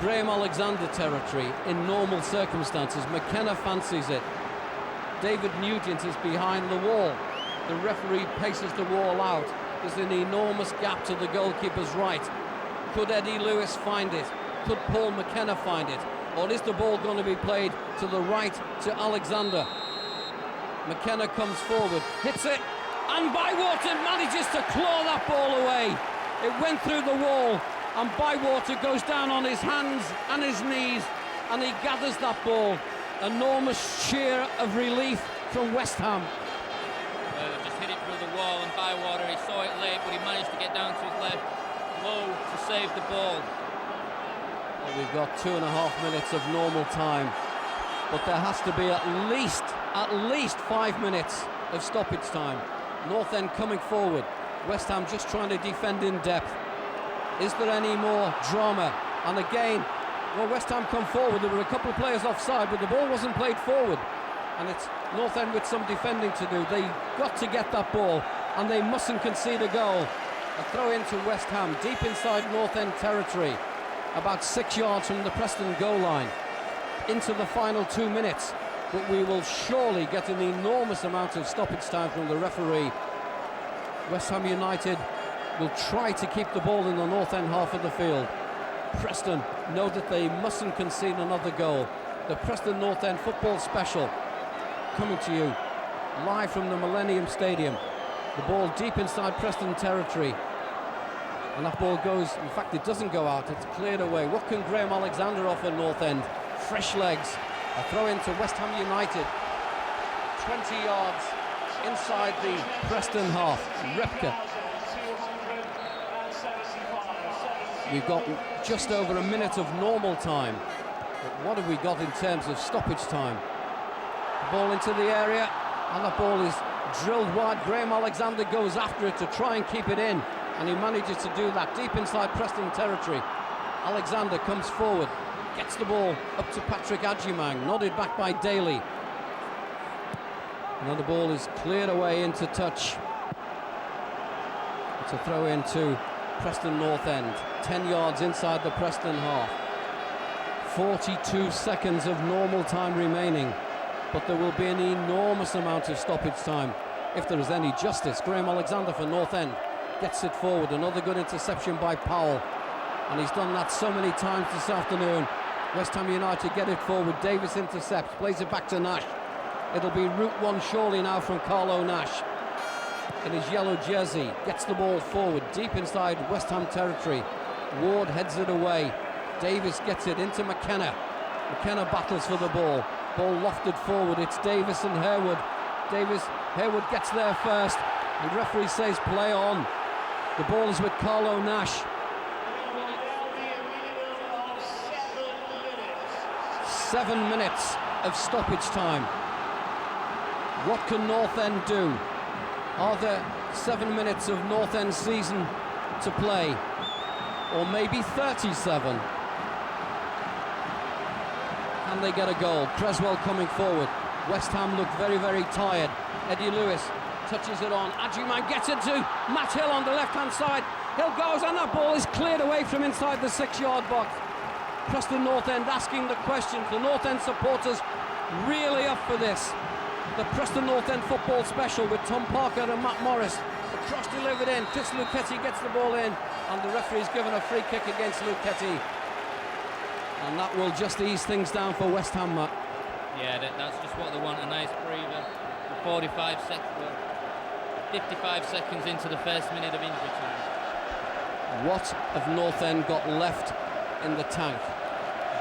Graham Alexander territory in normal circumstances. McKenna fancies it. David Nugent is behind the wall. The referee paces the wall out. There's an enormous gap to the goalkeeper's right. Could Eddie Lewis find it? Could Paul McKenna find it? Or is the ball going to be played to the right to Alexander? McKenna comes forward, hits it, and Bywater manages to claw that ball away. It went through the wall, and Bywater goes down on his hands and his knees, and he gathers that ball. Enormous cheer of relief from West Ham. Just hit it through the wall, and Bywater, he saw it late, but he managed to get down to his left, low, to save the ball. Well, we've got 2.5 minutes of normal time, but there has to be at least 5 minutes of stoppage time. North End coming forward, West Ham just trying to defend in depth. Is there any more drama? And again, well, West Ham come forward. There were a couple of players offside, but the ball wasn't played forward, and it's North End with some defending to do. They got to get that ball, and they mustn't concede a goal. A throw into West Ham, deep inside North End territory, about 6 yards from the Preston goal line. Into the final 2 minutes, but we will surely get an enormous amount of stoppage time from the referee. West Ham United will try to keep the ball in the North End half of the field. Preston know that they mustn't concede another goal. The Preston North End football special coming to you live from the Millennium Stadium. The ball deep inside Preston territory, and that ball goes, in fact it doesn't go out, it's cleared away. What can Graham Alexander offer North End? Fresh legs. A throw into West Ham United, 20 yards inside the Preston half. Repka. We've got just over a minute of normal time, but what have we got in terms of stoppage time? The ball into the area, and the ball is drilled wide. Graham Alexander goes after it to try and keep it in, and he manages to do that deep inside Preston territory. Alexander comes forward, gets the ball up to Patrick Adjumang, nodded back by Daly. And the ball is cleared away into touch. It's a throw into Preston North End, 10 yards inside the Preston half. 42 seconds of normal time remaining, but there will be an enormous amount of stoppage time if there is any justice. Graham Alexander for North End gets it forward, another good interception by Powell, and he's done that so many times this afternoon. West Ham United get it forward, Davis intercepts, plays it back to Nash. It'll be route one surely now from Carlo Nash in his yellow jersey, gets the ball forward deep inside West Ham territory. Ward heads it away, Davis gets it into McKenna. McKenna battles for the ball, ball lofted forward, it's Davis and Harewood. Harewood gets there first, and referee says play on. The ball is with Carlo Nash. 7 minutes of stoppage time. What can North End do? Are there 7 minutes of North End season to play? Or maybe 37? Can they get a goal? Creswell coming forward. West Ham look very, very tired. Eddie Lewis touches it on. Adjumang gets it to Matt Hill on the left-hand side. Hill goes, and that ball is cleared away from inside the 6-yard box. Preston North End asking the questions. The North End supporters really up for this. The Preston North End football special with Tom Parker and Matt Morris. The cross delivered in. Chris Luchetti gets the ball in, and the referee's given a free kick against Luchetti. And that will just ease things down for West Ham, Matt. Yeah, that's just what they want, a nice breather. 55 seconds into the first minute of injury time. What have North End got left in the tank?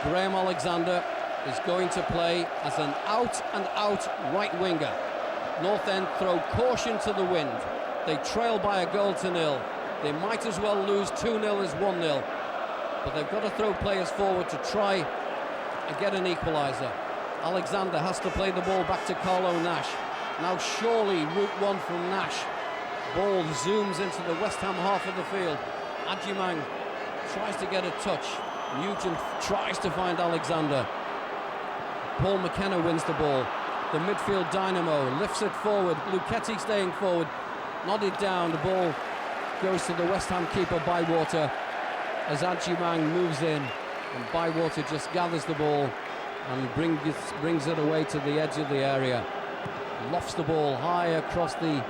Graham Alexander is going to play as an out-and-out right winger. North End throw caution to the wind. They trail by 1-0. They might as well lose 2-0 as 1-0. But they've got to throw players forward to try and get an equaliser. Alexander has to play the ball back to Carlo Nash. Now surely route one from Nash. Ball zooms into the West Ham half of the field. Adjumang tries to get a touch. Nugent tries to find Alexander. Paul McKenna wins the ball. The midfield dynamo lifts it forward. Luchetti staying forward. Nodded down. The ball goes to the West Ham keeper, Bywater, as Adjumang moves in. And Bywater just gathers the ball and brings it away to the edge of the area. Lofts the ball high across the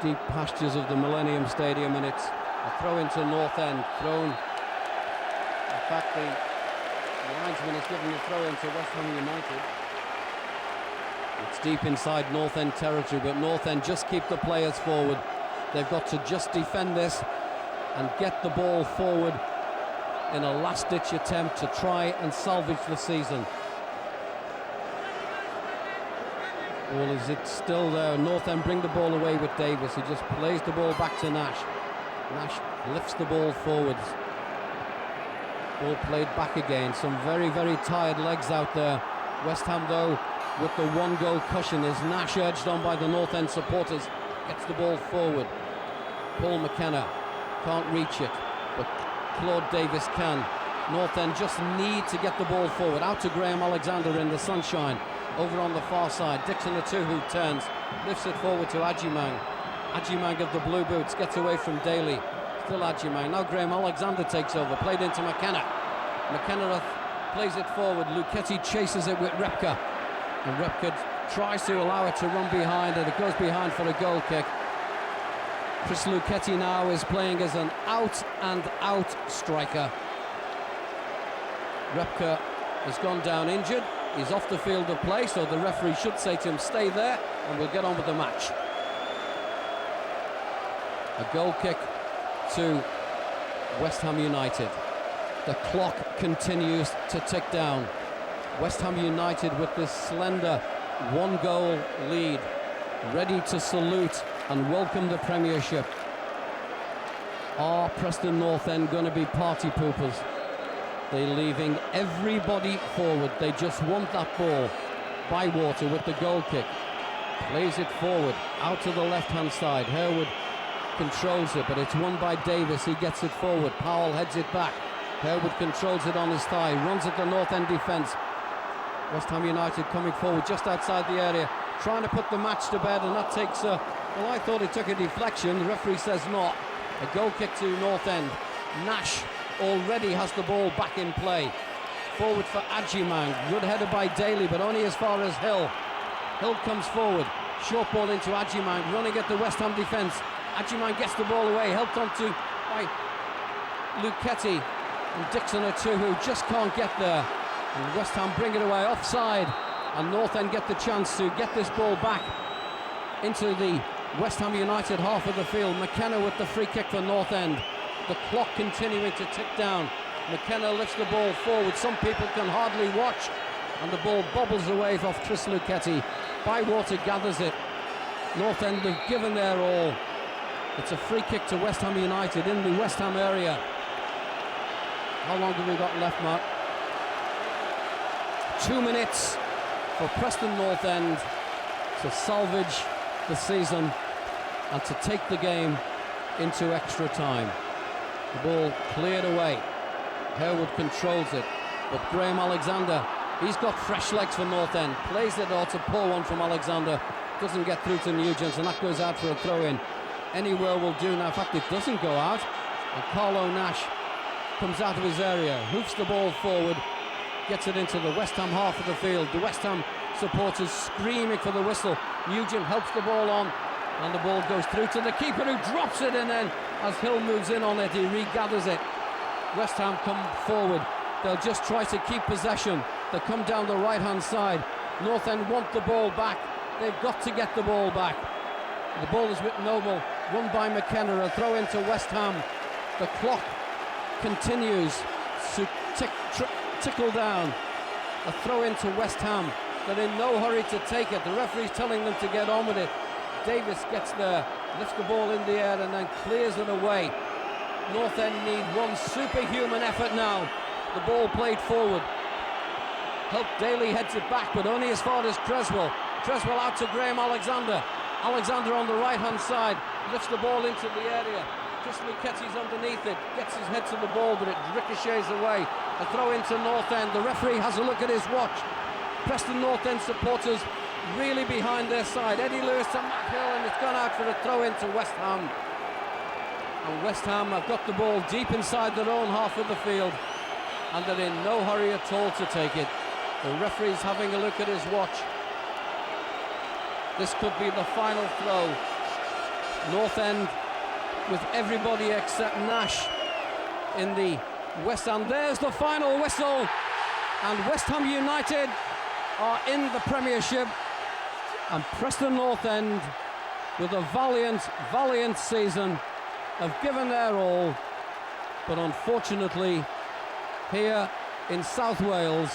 deep pastures of the Millennium Stadium, and it's a throw into North End. Thrown. In fact, the linesman is giving the throw into West Ham United. It's deep inside North End territory, but North End just keep the players forward. They've got to just defend this and get the ball forward in a last-ditch attempt to try and salvage the season. Ball is it still there? North End bring the ball away with Davis. He just plays the ball back to Nash. Nash lifts the ball forwards. Ball played back again. Some very, very tired legs out there. West Ham, though, with the 1-goal cushion, is Nash urged on by the North End supporters. Gets the ball forward. Paul McKenna can't reach it, but Claude Davis can. North End just need to get the ball forward. Out to Graham Alexander in the sunshine. Over on the far side, Dixon Atuhu turns, lifts it forward to Adjumang. Adjumang of the blue boots gets away from Daly. Still Adjumang. Now Graham Alexander takes over, played into McKenna. McKenna plays it forward. Luchetti chases it with Repka, and Repka tries to allow it to run behind, and it goes behind for a goal kick. Chris Luchetti now is playing as an out-and-out striker. Repka has gone down injured. He's off the field of play, so the referee should say to him, stay there, and we'll get on with the match. A goal kick to West Ham United. The clock continues to tick down. West Ham United with this slender 1-goal lead, ready to salute and welcome the Premiership. Are Preston North End going to be party poopers? They're leaving everybody forward. They just want that ball. Bywater with the goal kick. Plays it forward, out to the left-hand side. Herwood controls it, but it's won by Davis. He gets it forward. Powell heads it back. Herwood controls it on his thigh. Runs at the North End defence. West Ham United coming forward just outside the area, trying to put the match to bed, and that takes a... Well, I thought it took a deflection. The referee says not. A goal kick to North End. Nash already has the ball back in play. Forward for Adjumang. Good header by Daly, but only as far as Hill. Hill comes forward. Short ball into Adjumang, running at the West Ham defence. Adjumang gets the ball away, helped onto by Luchetti, and Dixon Atuhu just can't get there. And West Ham bring it away offside, and North End get the chance to get this ball back into the West Ham United half of the field. McKenna with the free kick for North End. The clock continuing to tick down. McKenna lifts the ball forward. Some people can hardly watch, and the ball bobbles away off Chris Luchetti. Bywater gathers it. North End have given their all. It's a free kick to West Ham United in the West Ham area. How long have we got left, Mark? 2 minutes for Preston North End to salvage the season and to take the game into extra time. The ball cleared away. Herwood controls it, but Graham Alexander, he's got fresh legs for North End. Plays it out, a poor one from Alexander doesn't get through to Nugent, and that goes out for a throw-in. Anywhere will do now. In fact, it doesn't go out. And Carlo Nash comes out of his area, hoofs the ball forward, gets it into the West Ham half of the field. The West Ham supporters screaming for the whistle. Nugent helps the ball on, and the ball goes through to the keeper, who drops it, and then as Hill moves in on it, he regathers it. West Ham come forward. They'll just try to keep possession. They come down the right-hand side. North End want the ball back. They've got to get the ball back. The ball is with Noble, run by McKenna, a throw into West Ham. The clock continues to tickle down. A throw into West Ham. They're in no hurry to take it. The referee's telling them to get on with it. Davis gets there, lifts the ball in the air and then clears it away. North End need one superhuman effort now. The ball played forward. Help Daly heads it back, but only as far as Creswell. Creswell out to Graham Alexander. Alexander on the right-hand side, lifts the ball into the area. Chris Lucchesi's underneath it, gets his head to the ball, but it ricochets away. A throw into North End. The referee has a look at his watch. Preston North End supporters really behind their side. Eddie Lewis to Matt Hill, and it's gone out for a throw into West Ham. And West Ham have got the ball deep inside their own half of the field, and they're in no hurry at all to take it. The referee's having a look at his watch. This could be the final throw. North End with everybody except Nash in the West Ham. There's the final whistle, and West Ham United are in the Premiership, and Preston North End, with a valiant season, have given their all, but unfortunately here in South Wales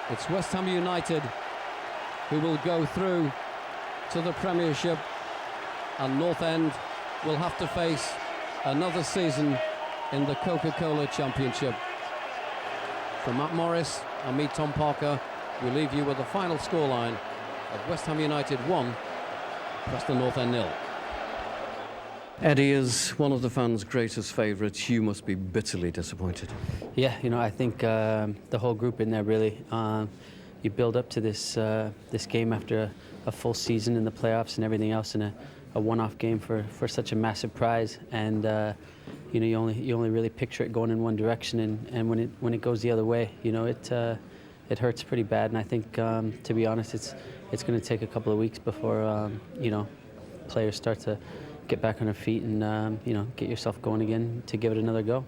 it's West Ham United who will go through to the Premiership, and North End will have to face another season in the Coca-Cola Championship. From Matt Morris and me, Tom Parker, we leave you with the final scoreline of West Ham United 1, Preston North End 0. Eddie, is one of the fans' greatest favourites. You must be bitterly disappointed. Yeah, you know, I think the whole group in there really. You build up to this game after a full season in the playoffs and everything else, and a one-off game for such a massive prize, and you know, you only really picture it going in one direction, and when it goes the other way, you know, it hurts pretty bad. And I think, to be honest, it's going to take a couple of weeks before you know, players start to get back on their feet and you know, get yourself going again to give it another go.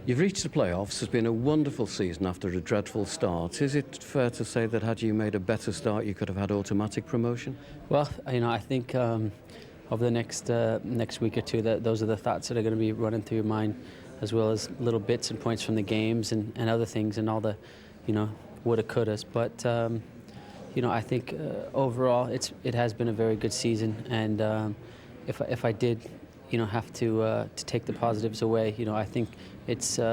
You've reached the playoffs. It's been a wonderful season after a dreadful start. Is it fair to say that had you made a better start, you could have had automatic promotion? Well, you know, I think over the next week or two, those are the thoughts that are going to be running through your mind, as well as little bits and points from the games and other things and all the, you know, woulda, couldas. But you know, I think overall it has been a very good season, and if I did, you know, have to take the positives away, you know, I think it's you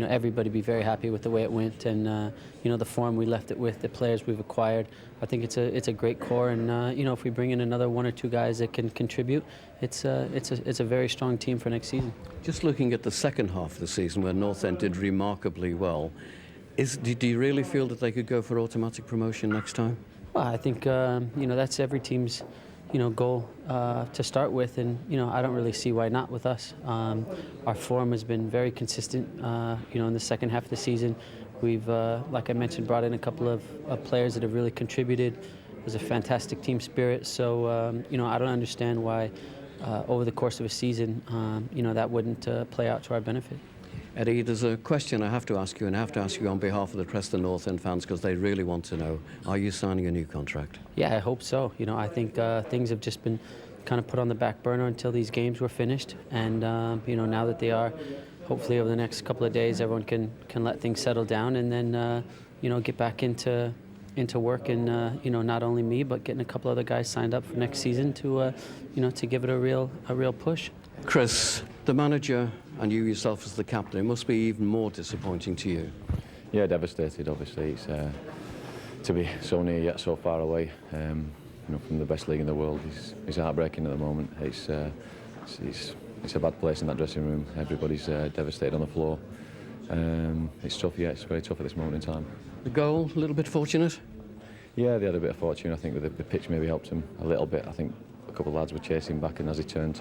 know, everybody be very happy with the way it went, and you know, the form we left it with, the players we've acquired. I think it's a great core, and you know, if we bring in another one or two guys that can contribute, it's a very strong team for next season. Just looking at the second half of the season, where North End did remarkably well, do you really feel that they could go for automatic promotion next time? Well, I think you know, that's every team's, you know, goal to start with, and you know, I don't really see why not with us. Our form has been very consistent. You know, in the second half of the season, we've, like I mentioned, brought in a couple of players that have really contributed. There's a fantastic team spirit. So you know, I don't understand why over the course of a season, you know, that wouldn't play out to our benefit. Eddie, there's a question I have to ask you, and I have to ask you on behalf of the Preston North End fans, because they really want to know, are you signing a new contract? Yeah, I hope so. You know, I think things have just been kind of put on the back burner until these games were finished, and you know, now that they are, hopefully over the next couple of days, everyone can let things settle down, and then you know, get back into work, and you know, not only me, but getting a couple other guys signed up for next season to you know, to give it a real push. Chris, the manager and you yourself as the captain, it must be even more disappointing to you. Yeah, devastated. Obviously, it's to be so near yet so far away. You know, from the best league in the world, it's heartbreaking at the moment. It's a bad place in that dressing room. Everybody's devastated on the floor. It's tough. Yeah, it's very tough at this moment in time. The goal, a little bit fortunate? Yeah, they had a bit of fortune. I think the pitch maybe helped them a little bit. I think a couple of lads were chasing back, and as he turned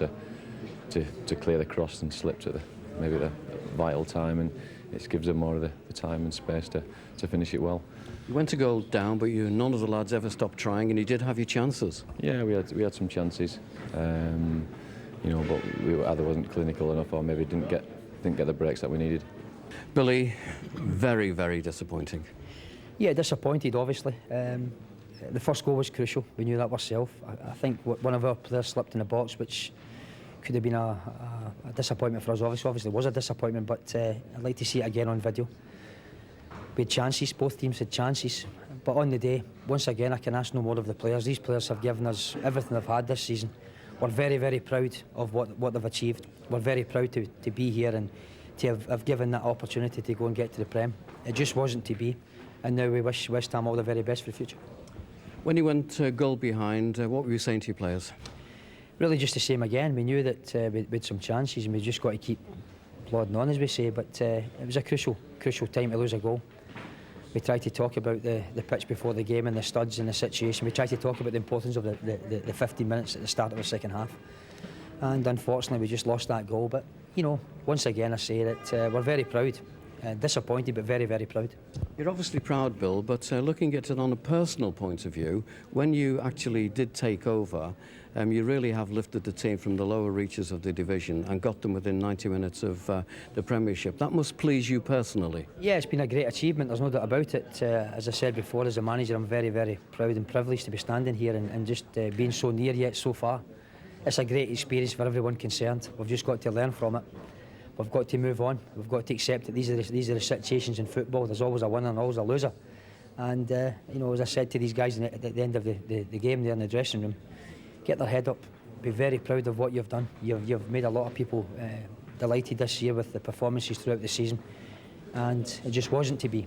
to clear the cross and slipped at maybe the vital time, and it gives them more of the time and space to finish it well. You went to go down, but none of the lads ever stopped trying, and you did have your chances. Yeah, we had some chances, you know, but we either wasn't clinical enough or maybe didn't get the breaks that we needed. Billy, very, very disappointing. Yeah, disappointed, obviously. The first goal was crucial. We knew that ourselves. I think one of our players slipped in the box, which could have been a disappointment for us. Obviously was a disappointment, but I'd like to see it again on video. We had chances, both teams had chances, but on the day, once again, I can ask no more of the players. These players have given us everything they've had this season. We're very, very proud of what they've achieved. We're very proud to be here and to have given that opportunity to go and get to the Prem. It just wasn't to be, and now we wish West Ham all the very best for the future. When you went goal behind, what were you saying to your players? Really just the same again. We knew that we had some chances and we just got to keep plodding on, as we say, but it was a crucial time to lose a goal. We tried to talk about the pitch before the game and the studs and the situation. We tried to talk about the importance of the 15 minutes at the start of the second half. And unfortunately, we just lost that goal. But, you know, once again, I say that we're very proud. Disappointed, but very, very proud. You're obviously proud, Bill, but looking at it on a personal point of view, when you actually did take over, you really have lifted the team from the lower reaches of the division and got them within 90 minutes of the Premiership. That must please you personally. Yeah, it's been a great achievement, there's no doubt about it. As I said before, as a manager, I'm very, very proud and privileged to be standing here and just being so near yet so far. It's a great experience for everyone concerned. We've just got to learn from it. We've got to move on. We've got to accept that these are the situations in football. There's always a winner and always a loser. And you know, as I said to these guys at the end of the game there in the dressing room, get their head up. Be very proud of what you've done. You've made a lot of people delighted this year with the performances throughout the season, and it just wasn't to be.